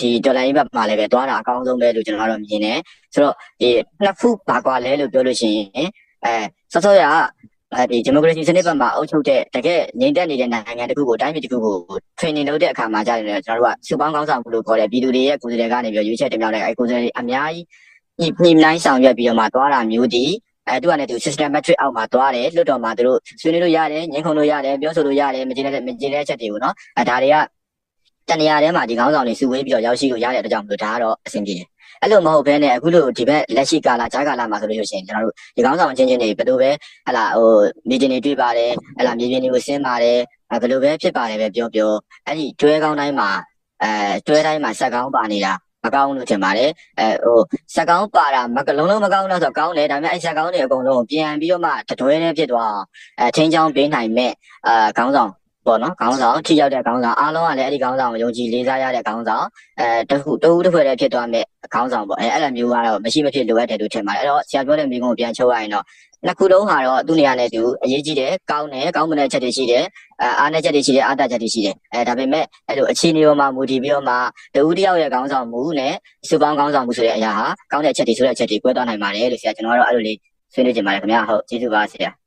ဒီဒေါ်လာရေးဘက်မှာလည်းပဲသွားတာအကောင်းဆုံးပဲလို့ကျွန်တော်တို့မြင်တယ်ဆိုတော့ဒီနှစ်ခုပါကွာလဲလို့ပြောလို့ရှိရင်စောစောရဒီဒီမိုကရေစီစနစ်ဘက်မှာအုပ်ချုပ်တဲ့တကယ်ငြိမ်သက်နေတဲ့နိုင်ငံတစ်ခုကိုတိုင်းပြည်တစ်ခုကို training လုပ်တဲ့အခါမှာကြာတယ်ကျွန်တော်တို့ကစုပေါင်းကောင်းဆောင်မှုလို့ခေါ်တဲ့ပြည်သူတွေရဲ့ကိုယ်စားလှယ်ကနေပြီးရွေးချယ်တင်မြှောက်တဲ့အဲကိုယ်စားလှယ်အများကြီးညှိနှိုင်းဆောင်ရွက်ပြီးတော့မှသွားတာမျိုးဒီသူကလည်းသူ systematic အောက်မှာသွားတယ်လွတ်တော်မှာသူတို့ဆွေးနွေးလို့ရတယ်ငြင်းခုန်လို့ရတယ်ပြောဆိုလို့ရတယ်မကျေနပ်တဲ့အချက်တွေကိုနော်ဒါတွေကတနေရာထဲမှာဒီခေါင်းဆောင်တွေစုဝေးပြီးတော့ရောက်ရှိလို့ရတဲ့အတွက်ကြောင့်မလို့ဒါကတော့အဆင်ပြေတယ်အဲ့လိုမဟုတ်ဘဲနဲ့အခုလိုဒီဘက်လက်ရှိကာလကြားကာလမှာဆိုလို့ရှိရင်ကျွန်တော်တို့ဒီခေါင်းဆောင်အချင်းချင်းတွေဘယ်လိုပဲဟလာမီတင်တွေတွေ့ပါတယ်ဟလာမြေပြင်တွေကိုဆင်းပါတယ်ဘယ်လိုပဲဖြစ်ပါတယ်ပဲပြောအဲ့ဒီတွဲကောင်းတိုင်းမှာတွဲတိုင်းမှာဆက်ကောင်းပါနေတာမကောင်းလို့ထင်ပါတယ်ဆက်ကောင်းပါတာမကလုံးလုံးမကောင်းတော့ဆိုကောင်းတယ်ဒါပေမဲ့အဲ့ဆက်ကောင်းတွေအကုန်လုံးပြန်ပြီးတော့မှတတွဲနဲ့ဖြစ်သွားအောင်ထင်းချောင်းပေးနိုင်မဲ့ခေါင်းဆောင်ပေါ့နော်ခေါင်းဆောင်ထိရောက်တဲ့ခေါင်းဆောင်အားလုံးကလည်းအဲ့ဒီခေါင်းဆောင်ကိုယုံကြည်လေးစားရတဲ့ခေါင်းဆောင်တစ်ဖွဲ့တည်းဖြစ်သွားမဲ့ခေါင်းဆောင်ပေါ့အဲ့လိုမျိုးကတော့မရှိမဖြစ်လိုအပ်တယ်လို့ထင်ပါတယ်အဲ့တော့ဆရာပြောတဲ့မိကုံကိုပြန်ချုပ်ရရင်တော့နှစ်ခုလုံးဟာတော့သူ့နေရာနဲ့သူအရေးကြီးတယ်ကောင်းမတဲ့ချက်တွေရှိတယ်အားနည်းချက်တွေရှိတယ်အားတာချက်တွေရှိတယ်ဒါပေမဲ့အဲ့လိုအခြေအနေပေါ်မှာမူတည်ပြီးတော့မှတဦးတယောက်ရဲ့ခေါင်းဆောင်မှုနဲ့စုပေါင်းခေါင်းဆောင်မှုဆိုတဲ့အရာဟာကောင်းတဲ့ချက်တွေဆိုတဲ့အချက်တွေကွဲသွားနိုင်ပါတယ်လို့ဆရာကျွန်တော်ကတော့အဲ့လိုလေးဆွေးနွေးချင်ပါတယ်ခင်ဗျာဟုတ်ကျေးဇူးပါဆရာ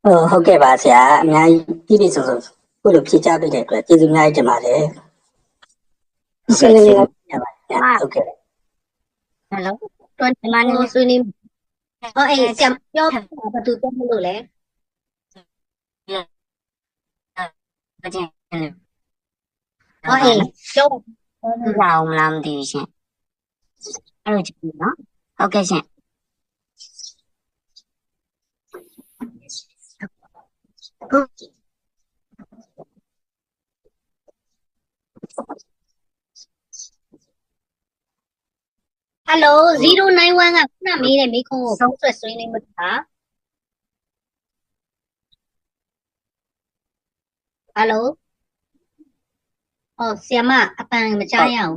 ဟုတ်ကဲ့ပါဆရာအများကြီးပြည့်စုံခုလိုဖြေချပေးတဲ့အတွက်ကျေးဇူးအများကြီးတင်ပါတယ်ဆွေးနွေးရပါတယ်ဟုတ်ကဲ့ Hello တွန်းမနေဆွေးနွေးအေးဆရာပြောဘာသူပြောလို့လဲအေးပြောလာအောင်မလားမသိဘူးရှင်အဲ့လိုကြည့်နော်ဟုတ်ကဲ့ရှင်Hello 091ကခုနမေးတဲ့မိခွန်းကိုဖုန်းဆွဲဆွေးနေမှာHello ဆရာမအပန်မကြားရအောင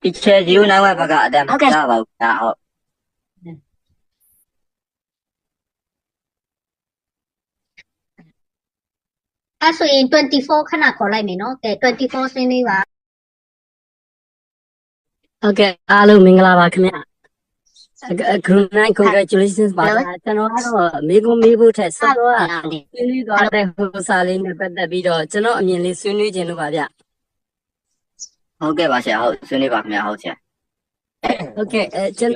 ်ဒီချေ091ဘက်ကအတန်မကြားပါဘူးဟုတ်အဲ့ဆိုရင်24ခဏခေါ်လိုက်မယ်နော်ကဲ24ဆွေးနွေးပါဟုတ်ကဲ့အားလုံးမင်္ဂလာပါခင်ဗျာ Good night congratulations ပါကျွန်တော်ကတော့မေးဖို့ထက်ဆက်တော့ဆွေးနွေးသွားတဲ့ဟိုစာလေးနဲ့ပတ်သက်ပြီးတော့ကျွန်တော်အမြင်လေးဆွေးနွေးခြင်းလို့ပါဗျ ဟုတ်ကဲ့ပါဆရာဟုတ်ဆွေးနွေးပါခင်ဗျာဟုတ်ဆရာ ဟုတ်ကဲ့ကျွန်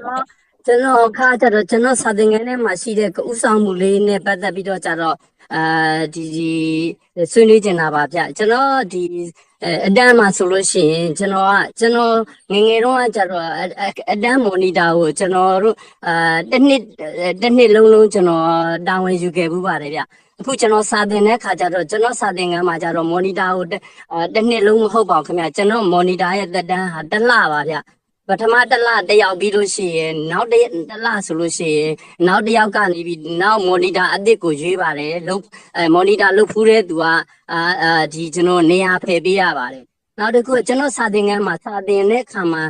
တော်ခါကြတော့ကျွန်တော်စာသင်ခန်းထဲမှာရှိတဲ့ဥဆောင်မှုလေးနဲ့ပတ်သက်ပြီးတော့ကြတော့ဒီဆွေးနွေးချင်တာပါဗျကျွန်တော်ဒီအတန်းမှာဆိုလို့ရှိရင်ကျွန်တော်ငယ်ငယ်တုန်းကကြတော့အတန်းမော်နီတာကိုကျွန်တော်တို့တစ်နှစ်လုံးကျွန်တော်တာဝန်ယူခဲ့မှုပါတယ်ဗျအခုကျွန်တော်စာသင်တဲ့ခါကျတော့ကျွန်တော်စာသင်ခန်းမှာကျတော့မော်နီတာကိုတစ်နှစ်လုံးမဟုတ်ပါဘူးခင်ဗျကျွန်တော်မော်နီတာရဲ့သက်တမ်းဟာတစ်လပါဗျပထမတစ်လတစ်ယောက်ပြီးလို့ရှိရင်နောက်တစ်လဆိုလို့ရှိရင်နောက်တစ်ယောက်ကနေပြီးနောက်မော်နီတာအသစ်ကိုရွေးပါတယ်မော်နီတာလုပ်ဖူးတဲ့သူကဒီကျွန်တော်နေရာဖယ်ပေးရပါတယ်နောက်တစ်ခုကျွန်တော်စာသင်ခန်းမှာစာသင်တဲ့အခါမှာ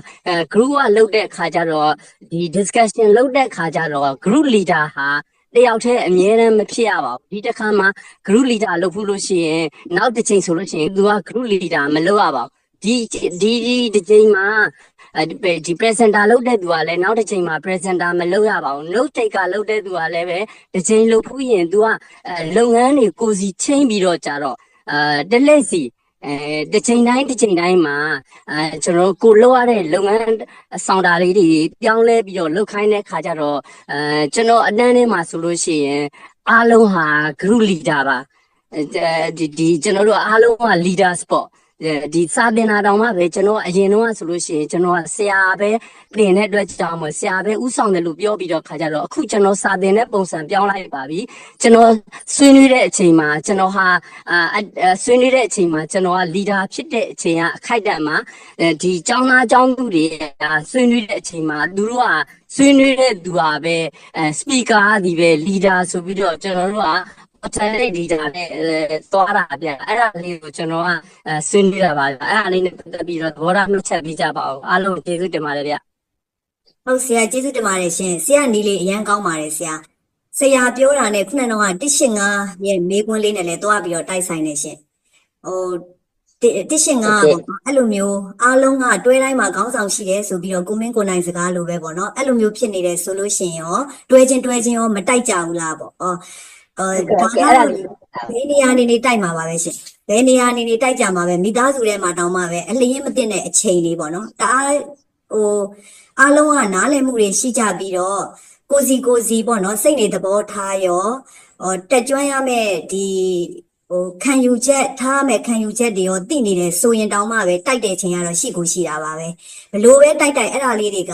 group ကလုပ်တဲ့အခါကျတော့ဒီ discussion လုပ်တဲ့အခါကျတော့ group leader ဟာတယောက်တည်းအမြဲတမ်းမဖြစ်ရပါဘူးဒီတစ်ခါမှာ group leader လုပ်ဖို့လို့ရှိရင်နောက်တစ်ချိန်ဆိုလို့ရှိရင်သူက group leader မလုပ်ရပါဘူးဒီချိန်မှာဒီ presenter လုပ်တဲ့သူကလည်းနောက်တစ်ချိန်မှာ presenter မလုပ်ရပါဘူး note taker လုပ်တဲ့သူကလည်းပဲတစ်ချိန်လုပ်ဖို့ရင်သူကလုပ်ငန်းတွေကိုစီချင်းပြီးတော့ကြတော့တစ်လက်စီတစ်ချိန်တိုင်းမှာကျွန်တော်ကိုလုပ်ရတဲ့လုပ်ငန်းဆောင်တာလေးတွေပြောင်းလဲပြီးတော့လုပ်ခိုင်းတဲ့ခါကျတော့ကျွန်တော်အတန်းထဲမှာဆိုလို့ရှိရင်အားလုံးဟာ group leader ပါဒီကျွန်တော်တို့အားလုံးက leaders ပေါ့ဒီစာသင်တာတောင်မှပဲကျွန်တော်အရင်တော့ဆိုလို့ရှိရင်ကျွန်တော်ဆရာပဲပြင်တဲ့အတွက်ကြောင့်မဆရာပဲဥဆောင်တယ်လို့ပြောပြီးတော့ခါကြတော့အခုကျွန်တော်စာသင်တဲ့ပုံစံပြောင်းလိုက်ပါပြီကျွန်တော်ဆွေးနွေးတဲ့အချိန်မှာကျွန်တော်ဟာဆွေးနွေးတဲ့အချိန်မှာကျွန်တော်က leader ဖြစ်တဲ့အချိန်ကအခိုက်အတန့်မှာဒီကျောင်းသားကျောင်းသူတွေဆွေးနွေးတဲ့အချိန်မှာသူတို့ကဆွေးနွေးတဲ့သူဟာပဲ speaker ဒီပဲ leader ဆိုပြီးတော့ကျွန်တော်တို့ကalternate leader နဲ့သွားတာဗျအဲ့ဒါလေးကိုကျွန်တော်ကဆွေးနွေးတာပါအဲ့ဒါလေးနဲ့ပတ်သက်ပြီးတော့သဘောထားနှုတ်ချက်ပေးကြပါဦးအားလုံးကျေးဇူးတင်ပါတယ်ဗျဟုတ်ဆရာကျေးဇူးတင်ပါတယ်ရှင်ဆရာနီလေးအရန်ကောင်းပါတယ်ဆရာပြောတာနဲ့ခုနကတော့185ရဲ့မေးခွန်းလေးနဲ့လည်းတွားပြီးတော့တိုက်ဆိုင်နေရှင်ဟို185ပေါ့အဲ့လိုမျိုးအားလုံးကတွဲတိုင်းမှာခေါင်းဆောင်ရှိတယ်ဆိုပြီးတော့ကိုမင်းကိုနိုင်စကားလိုပဲပေါ့နော်အဲ့လိုမျိုးဖြစ်နေတယ်ဆိုလို့ရှင်ရောတွဲချင်းရောမတိုက်ကြဘူးလားပေါ့ဒါကတော့ဘယ်နေရာနေတိုက်မှာပါပဲရှင်ဘယ်နေရာနေတိုက်ကြမှာပဲမိသားစုထဲမှာတောင်းမှာပဲအလျင်းမသိတဲ့အချိန်လေးပေါ့နော်ဒါအားလုံးကနားလည်မှုတွေရှိကြပြီးတော့ကိုစီပေါ့နော်စိတ်နေသဘောထားရောတက်ကြွရမယ့်ဒီခံယူချက်ထားမယ်ခံယူချက်တွေရောသိနေတယ်ဆိုရင်တောင်းမှပဲတိုက်တဲ့ချိန်ကတော့ရှိတာပါပဲဘလို့ပဲတိုက်အဲ့ဒါလေးတွေက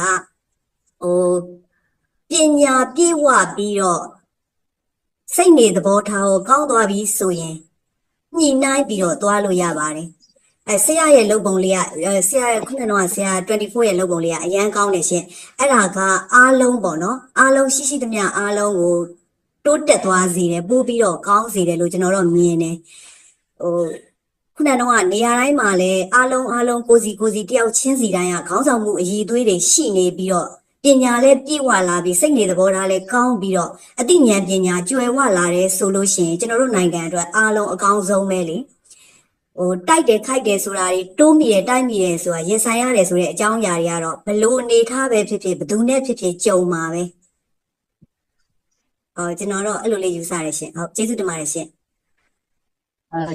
ပညာပြေဝပြီးတော့စိတ်နေသဘောထားကိုကောင်းသွားပြီဆိုရင်ညှိနှိုင်းပြီးတော့သွားလို့ရပါတယ်ဆရာရဲ့လုပ်ပုံလေးကဆရာခုနကတော့ဆရာ24ရဲ့လုပ်ပုံလေးကအရန်ကောင်းတယ်ရှင်အဲ့ဒါကအားလုံးပေါ့နော်အားလုံးရှိသမျှအားလုံးကိုတိုးတက်သွားစေတယ်ပို့ပြီးတော့ကောင်းစေတယ်လို့ကျွန်တော်တို့မြင်တယ်ခုနကနေရာတိုင်းမှာလည်းအားလုံးကိုစီတယောက်ချင်းစီတိုင်းကခေါင်းဆောင်မှုအည်သွေးတွေရှိနေပြီးတော့ပညာလည်းပြည့်ဝလာပြီးစိတ်နေသဘောထားလည်းကောင်းပြီးတော့အသိဉာဏ်ပညာကျွယ်ဝလာတယ်ဆိုလို့ရှိရင်ကျွန်တော်တို့နိုင်ငံအတွက်အားလုံးအကောင်းဆုံးပဲလေတိုက်တယ်ခိုက်တယ်ဆိုတာတွေတိုးမိတယ်တိုက်မိတယ်ဆိုတာရင်ဆိုင်ရတယ်ဆိုတဲ့အကြောင်းအရာတွေကတော့ဘလို့အနေထားပဲဖြစ်ဖြစ်ဘယ်သူနဲ့ဖြစ်ဖြစ်ကြုံမှာပဲကျွန်တော်တော့အဲ့လိုလေးယူဆရရှင်ဟုတ်ကျေးဇူးတင်ပါတယ်ရှင်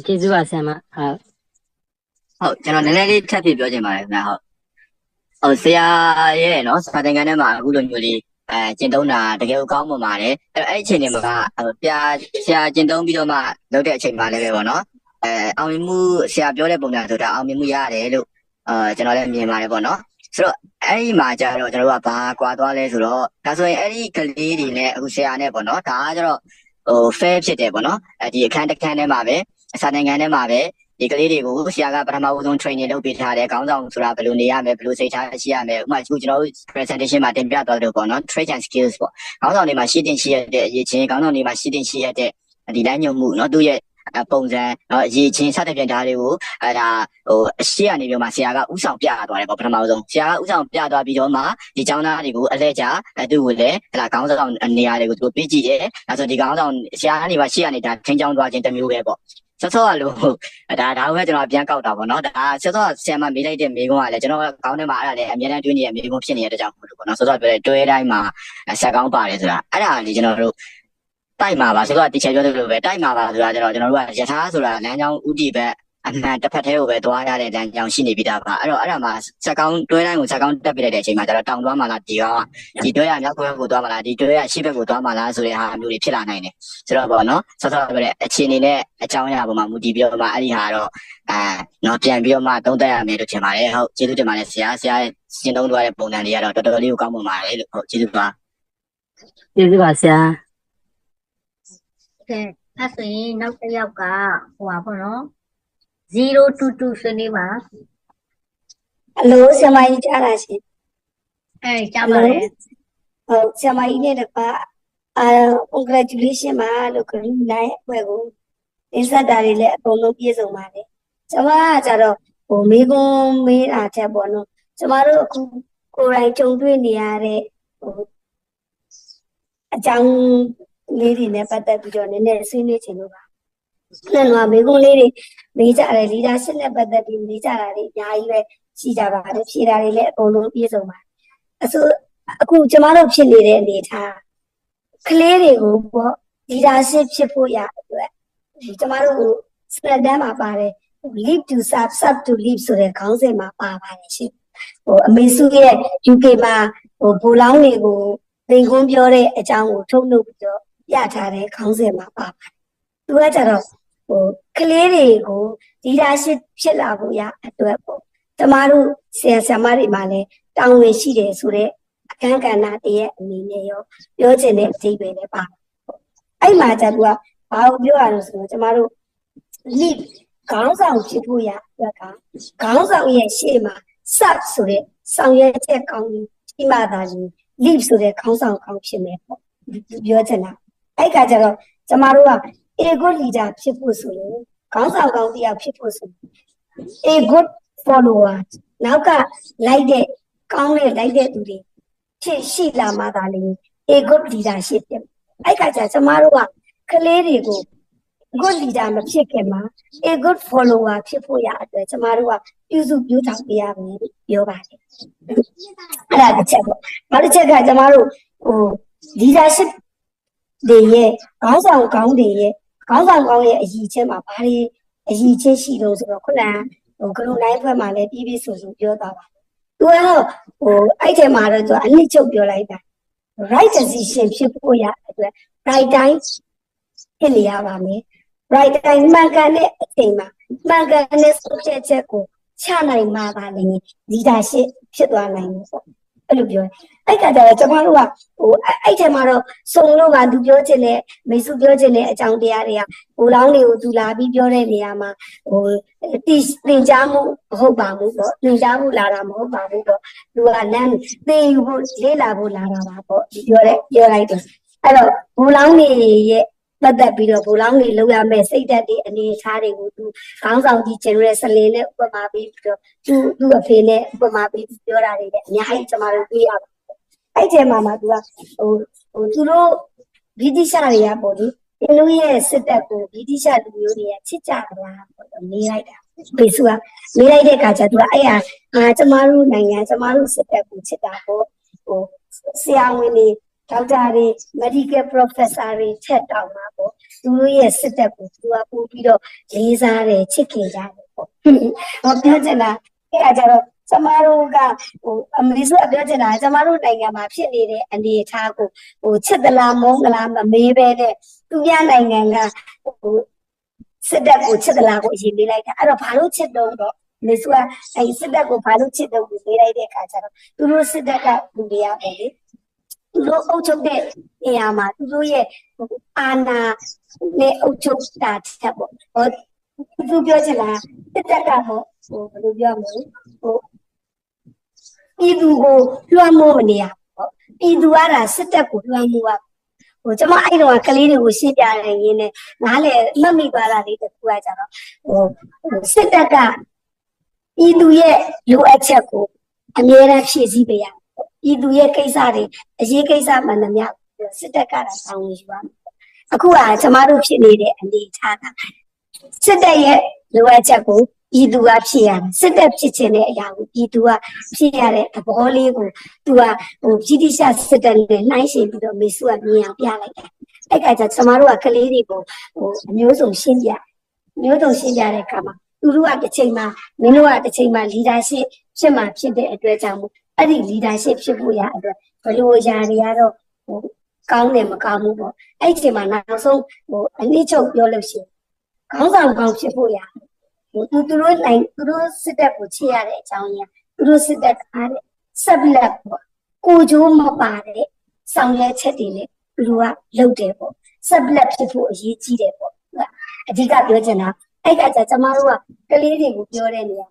ကျေးဇူးပါဆရာမဟုတ်ကျွန်တော်နည်းနည်းလေးထပ်ပြပြောချင်ပါတယ်ခင်ဗျာဟုတ်ဆရာရဲ့နော်စာသင်ခန်းထဲမှာအခုလိုမျိုးလေးကျင့်သုံးတာတကယ်ကိုကောင်းမှပါတယ်အဲ့အချိန်တွေမှာဆရာကျင့်သုံးပြီးတော့မှလုပ်တဲ့အချိန်မှာလည်းပဲပေါ့နော်အောင်မြင်မှုဆရာပြောတဲ့ပုံစံဆိုတာအောင်မြင်မှုရတယ်လို့ကျွန်တော်လည်းမြင်ပါတယ်ပေါ့နော်ဆိုတော့အဲ့ဒီမှာကျတော့ကျွန်တော်တို့ကဘာကွာသွားလဲဆိုတော့ဒါဆိုရင်အဲ့ဒီကလေးတွေနဲ့အခုဆရာနဲ့ပေါ့နော်ဒါကကျတော့fair ဖြစ်တယ်ပေါ့နော်ဒီအခန်းတစ်ခန်းထဲမှာပဲစာသင်ခန်းထဲမှာပဲဒီကလေးတွေကိုဆရာကပထမဦးဆုံး training လုပ်ပေးထားတယ်ခေါင်းဆောင်ဆိုတာဘယ်လိုနေရမလဲဘယ်လိုစိတ်ထားရှိရမလဲဥပမာအခုကျွန်တော်တို့ presentation မှာတင်ပြသွားတယ်ပေါ့နော် trade and skills ပေါ့ခေါင်းဆောင်တွေမှာရှိတင်ရှိရတဲ့အရေးချင်းခေါင်းဆောင်တွေမှာရှိတင်ရှိရတဲ့ဒီလမ်းညွှန်မှုเนาะသူရဲ့ပုံစံเนาะအရေးချင်းစတဲ့ပြန်ဓာတ်တွေကိုဒါအရှိရနေပြီးတော့မှဆရာကဥဆောင်ပြသွားတယ်ပေါ့ပထမဆုံးဆရာကဥဆောင်ပြသွားပြီးတော့မှဒီကျောင်းသားတွေကိုအလဲကျသူ့ကိုလည်းခေါင်းဆောင်နေရာတွေကိုသူပေးကြည့်တယ်ဒါဆိုဒီခေါင်းဆောင်ဆရာကနေမှရှိရနေတာထင်းချောင်းသွားခြင်းတစ်မျိုးပဲပေါ့ဆော့လို့ဒါပဲကျွန်တော်ပြန်ကောက်တာပေါ့နော်ဒါဆော့ဆရာမမေးလိုက်တဲ့မေးခွန်းကလည်းကျွန်တော်ခေါင်းထဲမှာအဲ့ဒါလည်းအများနဲ့တွင်းနေတဲ့မေးခွန်းဖြစ်နေတဲ့အတွက်ကြောင့်မို့လို့ပေါ့နော်ဆော့ပြောတဲ့တွဲတိုင်းမှာဆက်ကောင်းပါတယ်ဆိုတာအဲ့ဒါလေကျွန်တော်တို့တိုက်မှာပါဆော့တီချာပြောတယ်လို့ပဲတိုက်မှာပါဆိုတာကျွန်တော်တို့ကယထာဆိုတာလမ်းကြောင်းဥတီဘက် အမှန်တစ်ဖက်တည်းကိုပဲသွားရတဲ့တန်းကြောင်ရှိနေပြီးသားပါအဲ့ဒါမှာစက်ကောင်းတွဲတိုင်းကိုစက်ကောင်းတက်ပြလိုက်တဲ့အချိန်မှာကျတော့တောင်သွားမှလားဒီတွဲရမြောက်ဘက်ကိုသွားမှလားဒီတွဲရရှေ့ဘက်ကိုသွားမှလားဆိုတဲ့ဟာမျိုးတွေဖြစ်လာနိုင်တယ်ဆိုတော့ပေါ့နော်ဆော့ဆော့ပြတဲ့အခြေအနေနဲ့အကြောင်းအရာပေါ်မှာမူတည်ပြီးတော့မှအဲ့ဒီဟာတော့နော်ပြန်ပြီးတော့မှသုံးသပ်ရမယ်လို့ထင်ပါတယ်ဟုတ်ကျေးဇူးတင်ပါတယ်ဆရာရဲ့ရှင်းသုံးသွားတဲ့ပုံစံတွေကတော့တော်တော်လေးကိုကောင်းပါပါတယ်လို့ဟုတ်ကျေးဇူးပါ ကျေးဇူးပါဆရာ ကဲအဲ့ဆိုရင်နောက်တစ်ယောက်ကဟိုပါပေါ့နော်022ဆွေးနွေးပါ အလိုဆရာမကြီးကြားတာရှင် ကြားပါတယ် ဟုတ်ဆရာမကြီးနဲ့တပါcongratulation ပါလို့ခရီးနိုင်အဖွဲ့ကိုတင်ဆက်တာတွေလည်းအကုန်လုံးပြည့်စုံပါတယ်ကျမကကြတော့မေကွန်းမေးတာချက်ပေါ့နော်ကျမတို့အခုကိုယ်တိုင်ကြုံတွေ့နေရတဲ့အကြောင်းလေးတွေနဲ့ပတ်သက်ပြီးတော့နည်းနည်းဆွေးနွေးချင်လို့ပါအဲ့တော့မေကွန်းလေးတွေမေးကြတယ် leadership နဲ့ပတ်သက်ပြီးမေးကြတာတွေအများကြီးပဲရှိကြပါတယ်ဖြေတာတွေလည်းအကုန်လုံးပြည့်စုံပါတယ်အခုကျမတို့ဖြစ်နေတဲ့အနေထားကလေးတွေကိုပေါ့ leadership ဖြစ်ဖို့ရအတွက်ကျမတို့စနစ်တမ်းမှာပါတယ် lead to serve serve to lead ဆိုတဲ့ခေါင်းစဉ်မှာပါပါတယ်ရှင်အမေစုရဲ့ UK မှာဘိုလောင်းတွေကိုသင်ခွန်းပြောတဲ့အကြောင်းကိုထုတ်လုပ်ပြီးတော့ပြထားတဲ့ခေါင်းစဉ်မှာပါပါတယ်သူကကြတော့ကလေးတွေကို leadership ဖြစ်လာဖို့ရအတွက်ပေါ့ကျမတို့ဆရာဆရာမတွေမှာလည်းတောင်းဝင်ရှိတယ်ဆိုတဲ့အခန်းကဏ္ဍတည်းရဲ့အနေနဲ့ရောပြောချင်တဲ့အဓိပ္ပာယ်လည်းပါအဲ့မှာကျသူကဘာကိုပြောရလို့ဆိုတော့ကျမတို့ lead ခေါင်းဆောင်ဖြစ်ဖို့ရအတွက်ကခေါင်းဆောင်ရဲ့ရှေ့မှာ sub ဆိုတဲ့ဆောင်ရွက်ချက်ကောင်းကြီးဒီမှသာရင် lead ဆိုတဲ့ခေါင်းဆောင်ကောင်းဖြစ်မယ်ပေါ့ပြောချင်တာအဲ့ကကြတော့ကျမတို့က a good leader ဖြစ်ဖို့ဆိုရင်ခေါင်းဆောင်ကောင်းတစ်ယောက်ဖြစ်ဖို့ဆိုရင် a good follower နောက်ကလိုက်တဲ့ကောင်းတဲ့လိုက်တဲ့သူတွေဖြစ်ရှိလာမှသာလေ a good leadership ဖြစ်အဲ့ကကြကျမတို့ကကလေးတွေကို good leader မဖြစ်ခင်မှာ a good follower ဖြစ်ဖို့ရအတွက်ကျမတို့ကပြုစုပြောထောင်ပေးရမယ်လို့ပြောပါတယ်အဲ့ဒါတစ်ချက်ပေါ့နောက်တစ်ချက်ကကျမတို့leadership တွေရဲ့ခေါင်းဆောင်ကောင်းတွေရဲ့ခေါင်းဆောင်ကောင်းရဲ့အရည်ချင်းမှာဘာတွေအရည်ချင်းရှိလို့ဆိုတော့ခုနကကလုံတိုင်းဘက်မှာလည်းပြီးပြီးဆိုပြောသွားပါတယ်သူကတော့အဲ့ထဲမှာတော့သူအနည်းချုပ်ပြောလိုက်တာ right decision ဖြစ်ဖို့ရအတွက် right time ဖြစ်နေရပါမယ် right time မှန်ကန်တဲ့အချိန်မှာမှန်ကန်တဲ့ဆုံးဖြတ်ချက်ကိုချနိုင်မှာပါလေ leadership ဖြစ်သွားနိုင်တယ်ပေါ့အဲ့လိုပြောအဲ့ကတည်းကကျမတို့ကအဲ့ထဲမှာတော့စုံလို့ကသူပြောချင်တဲ့မိတ်ဆွေပြောချင်တဲ့အကြောင်းတရားတွေကဘိုးလောင်းတွေကိုသူလာပြီးပြောတဲ့နေရာမှာသင်ကြားမှုမဟုတ်ပါဘူးပေါ့သင်ကြားမှုလာတာမဟုတ်ပါဘူးပေါ့သူကလမ်းသင်ယူဖို့လေ့လာဖို့လာတာပါပေါ့ပြောလိုက်တယ်အဲ့တော့ဘိုးလောင်းတွေရဲ့ပတ်သက်ပြီးတော့ဘိုးလောင်းတွေလောက်ရမဲ့စိတ်ဓာတ်တွေအနေအထားတွေကိုသူခေါင်းဆောင်ကြီးကျင်ရဲဆလင်းနဲ့ဥပမာပြီးပြီးတော့သူ့အဖေနဲ့ဥပမာပြီးပြောတာတွေလည်းအများကြီးကျမတို့တွေ့ရပါတယ်အဲ့ဒီမှာမှသူကသူတို့ဗြိတိရှတွေကပေါ့လေအင်းတို့ရဲ့စစ်တပ်ကိုဗြိတိရှလူမျိုးတွေကချစ်ကြသလားပေါ့မေးလိုက်တာဘေစုကမေးလိုက်တဲ့အခါကျသူကအဲ့ဟာကျမတို့နိုင်ငံကျမတို့စစ်တပ်ကိုချစ်တာပေါ့ဆရာဝန်တွေဒေါက်တာတွေ medical professor တွေချက်တောင်းမှာပေါ့သူတို့ရဲ့စစ်တပ်ကိုသူကပို့ပြီးတော့လေးစားတယ်ချစ်ခင်ကြတယ်ပေါ့ပြောချင်တာအဲ့ဒါကြတော့ကျမတို့ကအမေစုပြောချင်တာကျမတို့နိုင်ငံမှာဖြစ်နေတဲ့အနေအထားကိုချစ်သလားမုန်းသလားမမေးပဲနဲ့သူများနိုင်ငံကစစ်တပ်ကိုချစ်သလားကိုအရင်မေးလိုက်တာအဲ့တော့ဘာလို့ချစ်တော့မေစုကအဲ့စစ်တပ်ကိုဘာလို့ချစ်တော့ကိုမေးလိုက်တဲ့အခါကျတော့သူတို့စစ်တပ်ကလူတွေကပေါ့လေသူတို့အုပ်ချုပ်တဲ့နေရာမှာသူတို့ရဲ့အာဏာနဲ့အုပ်ချုပ်တာချက်ပေါ့သူပြောချင်တာစစ်တပ်ကပေါ့ဘယ်လိုပြောမလဲပြည်သူကိုလွှမ်းမိုးမနေရပေါ့ပြည်သူကစစ်တပ်ကိုလွှမ်းမိုးရကျမအဲ့တော့ကလေးတွေကိုရှင်းပြရရင်လည်းနားလေမှတ်မိပါလားလေးတခုကကြတော့စစ်တပ်ကပြည်သူရဲ့လိုအပ်ချက်ကိုအမြဲတမ်းဖြည့်ဆည်းပေးရပြည်သူရဲ့ကိစ္စတွေအရေးကိစ္စမှန်သမျှစစ်တပ်ကတောင်းဝင်ယူရမယ်အခုကကျမတို့ဖြစ်နေတဲ့အနေအထားကစစ်တပ်ရဲ့လိုအပ်ချက်ကိုပြည်သူကဖြည့်ရတယ်စစ်တပ်ဖြစ်ခြင်းတဲ့အရာကိုပြည်သူကဖြည့်ရတဲ့သဘောလေးကိုသူကပြည်တိရှစစ်တပ်နဲ့နှိုင်းယှဉ်ပြီးတော့မေစုကမြင်အောင်ပြလိုက်တယ်အဲ့ကကြကျမတို့ကကလေးတွေကိုအမျိုးစုံရှင်းပြတဲ့အခါမှာ သူတို့ကတစ်ချိန်မှာမင်းတို့ကတစ်ချိန်မှာ leadership ဖြစ်မှာဖြစ်တဲ့အတွက်ကြောင့်မို့အဲ့ဒီ leadership ဖြစ်ဖို့ရအတွက်ဘယ်လိုຢာတွေကတော့ကောင်းတယ်မကောင်းဘူးပေါ့အဲ့ဒီချိန်မှာနောက်ဆုံးအနည်းချုပ်ပြောလို့ရှိရင်ခေါင်းဆောင်ကောင်းဖြစ်ဖို့ရသူတို့စစ်တပ်ကိုချစ်ရတဲ့အကြောင်းရင်းသူတို့စစ်တပ်ကားတဲ့ဆက်လက်ပေါ့ကိုကြိုးမပါတဲ့ဆောင်ရွက်ချက်တွေနဲ့သူတို့ကလုပ်တယ်ပေါ့ဆက်လက်ဖြစ်ဖို့အရေးကြီးတယ်ပေါ့အဓိကပြောချင်တာအဲ့ကကျမတို့ကကလေးတွေကိုပြောတဲ့နေရာ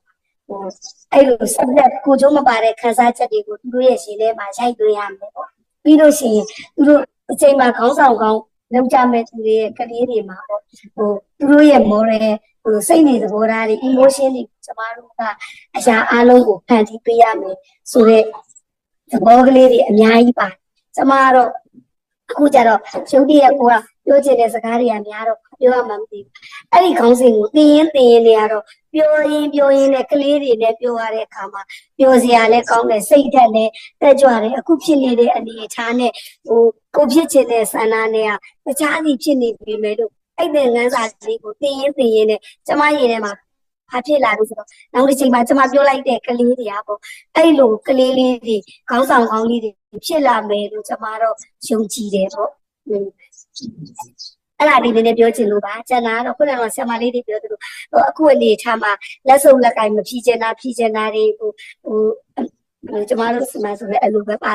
အဲ့လိုဆက်လက်ကိုကြိုးမပါတဲ့ခန်းစားချက်တွေကိုသူတို့ရဲ့ရှင်ထဲမှာရိုက်သွင်းရမယ်ပေါ့ပြီးလို့ရှိရင်သူတို့အချိန်မှာခေါင်းဆောင်ကောင်းလောက်ကြမဲ့သူတွေရဲ့ကလေးတွေမှာပေါ့သူတို့ရဲ့ moral စိတ်နေသဘောထားတွေ emotion တွေကျမတို့ကအရာအလုံးကိုဖန်တီးပေးရမယ်ဆိုတဲ့သဘောကလေးတွေအများကြီးပါကျမကတော့အခုကျတော့ရုပ်တရက်ကိုကပြောချင်တဲ့စကားတွေကများတော့ပြောရမှမသိဘူးအဲ့ဒီခေါင်းစဉ်ကိုသင်ရင်တွေကတော့ပြောရင်လည်းကလေးတွေနဲ့ပြောရတဲ့အခါမှာပြောစရာလည်းကောင်းတယ်စိတ်ဓာတ်လည်းတက်ကြွတယ်အခုဖြစ်နေတဲ့အနေအထားနဲ့ကိုဖြစ်ချင်တဲ့ဆန္ဒနဲ့ကတခြားစီဖြစ်နေပြီမယ်လို့အဲ့ဒီငန်းစာလေးကိုသင်ရင်နဲ့ကျမရင်ထဲမှာဘာဖြစ်လာလို့ဆိုတော့နောက်တစ်ချိန်မှာကျမပြောလိုက်တဲ့ကလေးတွေကပေါ့အဲ့လိုကလေးလေးတွေခေါင်းဆောင်ကောင်းလေးတွေဖြစ်လာမယ်လို့ကျမတော့ယုံကြည်တယ်ပေါ့အဲ့ဒါလေးနည်းနည်းပြောချင်လို့ပါကျန်တာတော့ခုနကဆရာမလေးတွေပြောသလိုအခုအနေထားမှာလက်စုပ်လက်ကင်မဖြီးချင်တာတွေကိုကျမတို့စမဆိုလည်းအဲ့လိုပဲပါ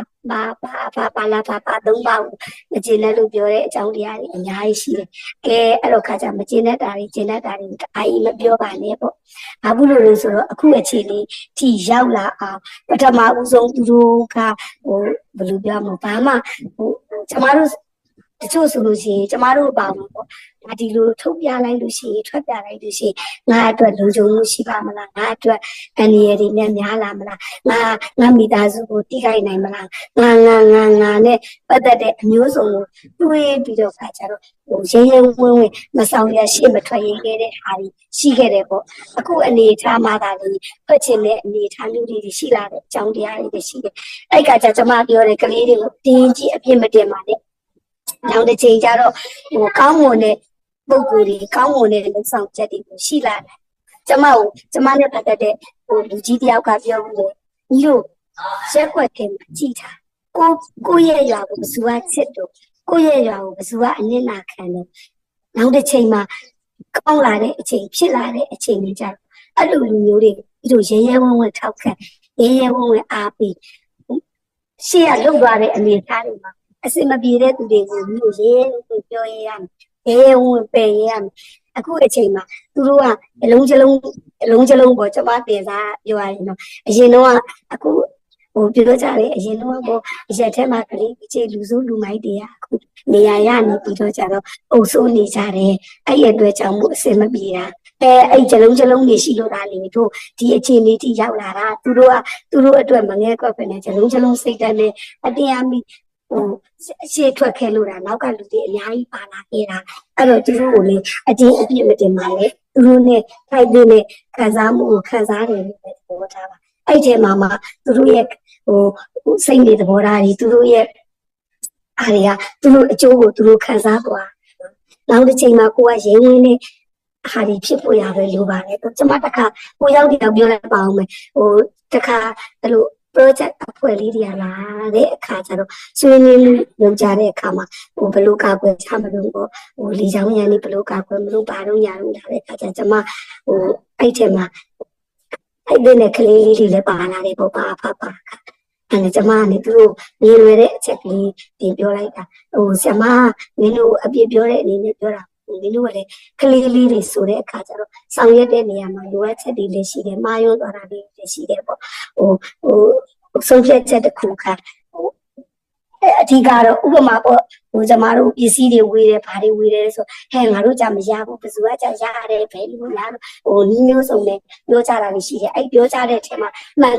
သုံးပါဘူးမကျင်တဲ့လို့ပြောတဲ့အကြောင်းတရားတွေအများကြီးရှိတယ်ကဲအဲ့လိုခါကျမကျင်တဲ့တာတွေကျင်တဲ့တာတွေအာကြီးမပြောပါနဲ့ပေါ့ဘာဘူးလို့ဆိုတော့အခုအခြေလေးထိရောက်လာအောင်ပထမဦးဆုံးသူတို့ကဘယ်လိုပြောမလဲဘာမှကျမတို့တချို့ဆိုလို့ရှိရင်ကျမတို့ပါဘူးပေါ့ဒါဒီလိုထုတ်ပြလိုက်လို့ရှိရင်ထွက်ပြလိုက်လို့ရှိရင်ငါအတွက်လုံခြုံမှုရှိပါမလားငါအတွက်အန္တရာယ်တွေနဲ့များလာမလားငါမိသားစုကိုတိခိုက်နိုင်မလားငါနဲ့ပတ်သက်တဲ့အမျိုးစုံကိုတွေးပြီးတော့ခါကြတော့ရဲဝင်းမဆောင်ရရှေ့မထွက်ရင်ခဲ့တဲ့ဟာတွေရှိခဲ့တယ်ပေါ့အခုအနေထားမှသာလေဖတ်ချင်တဲ့အနေထားမျိုးတွေရှိလာတဲ့အကြောင်းတရားတွေရှိတယ်အဲ့ကကြကျမပြောတဲ့ကလေးတွေကိုတင်းကြီးအပြစ်မတင်ပါနဲ့နောက်တစ်ချိန်ကျတော့ကောင်းမွန်တဲ့ပုံကိုယ်တွေကောင်းမွန်တဲ့လုံဆောင်ချက်တွေကိုရှိလာတယ်ကျမနဲ့ပတ်သက်တဲ့လူကြီးတယောက်ကပြောဘူးလေဒီလိုရက်ွက်ခင်ကြည့်တာကိုရဲ့ရွာကိုဘယ်သူကချစ်တော့ကိုရဲ့ရွာကိုဘယ်သူကအနစ်နာခံတော့နောက်တစ်ချိန်မှာကောင်းလာတဲ့အချိန်ဖြစ်လာတဲ့အချိန်တွေကျတော့အဲ့လိုလူမျိုးတွေဒီလိုရဲဝံ့ထောက်ခံရဲဝံ့အားပေးရှေ့ကလှုပ်သွားတဲ့အနေအထားတွေမှာအစင်မပြေတဲ့သူတွေကိုမျိုးရေးလို့ပြောရရမယ်ဝင်ပယ်ရရမယ်အခုအချိန်မှာသူတို့ကအလုံးချလုံးပေါ့ကျမတင်စားပြောရရင်တော့အရင်တော့အခုပြောကြတယ်အရင်တော့အရက်ထဲမှာကလေးကြီးလူစုလူမိုက်တွေကအခုနေရာရနေပြီးတော့ကြတော့အုပ်စိုးနေကြတယ်အဲ့ရအတွက်ကြောင့်မို့အစင်မပြေတာအဲ့ချလုံးတွေရှိလို့ဒါလေတို့ဒီအခြေအနေထိရောက်လာတာသူတို့အတွက်မငဲကွက်ပဲနဲ့ချလုံးစိတ်ဓာတ်နဲ့အတရားမိရှေ့ထွက်ခဲ့လို့တာနောက်ကလူတွေအများကြီးပါလာခဲ့တာအဲ့တော့သူတို့ကိုလေအတင်းအပြစ်မတင်ပါနဲ့သူတို့နဲ့ထိုက်တဲ့ခံစားမှုကိုခံစားတယ်လို့ပဲပြောထားပါအဲ့ဒီမှာမှသူတို့ရဲ့စိတ်နေသဘောထားတွေသူတို့ရဲ့အားတွေကသူတို့အကျိုးကိုသူတို့ခံစားသွားနောက်တစ်ချိန်မှာကိုကရင်ဝင်နေဟာဒီဖြစ်ပေါ်ရပဲလိုပါတယ်ကျမတခါကိုရောက်ပြောလိုက်ပါအောင်မယ်တခါအဲ့လိုproject အဖွဲ့လေးတွေကလာတဲ့အခါကျတော့ဆွေးနွေးလုပ်ကြတဲ့အခါမှာဘလို့ကာကွယ်ချမလို့ပေါ့လေချောင်းရန်နေဘလို့ကာကွယ်မလို့ပါတော့ညာလို့လာတဲ့အခါကျကျမအဲ့ထဲမှာအဲ့ဒီနဲ့ကလေးလေးတွေလည်းပါလာတယ်ပေါ့ပါအဲ့ကျမကနေသူတို့မြင်ရတဲ့အချက်ကလေးတင်ပြောလိုက်တာဆရာမမင်းတို့အပြစ်ပြောတဲ့အနေနဲ့ပြောတာမင်းတို့ကလည်းကလေးလေးတွေဆိုတဲ့အခါကျတော့ဆောင်ရွက်တဲ့နေရာမှာလိုအပ်ချက်တွေလည်းရှိတယ်မှားယွင်းသွားတာတွေလည်းရှိတယ်ပေါ့ဆုံးဖြတ်ချက်တစ်ခုအဓိကတော့ဥပမာပေါ့ကျမတို့ပစ္စည်းတွေဝေးတယ်ဘာတွေဝေးတယ်ဆိုငါတို့ကြမရဘူးဘယ်သူကကြရတယ်ဘယ်လိုလားနီးမျိုးစုံနဲ့ပြောကြတာလည်းရှိတယ်အဲ့ပြောကြတဲ့အချိန်မှာမှန်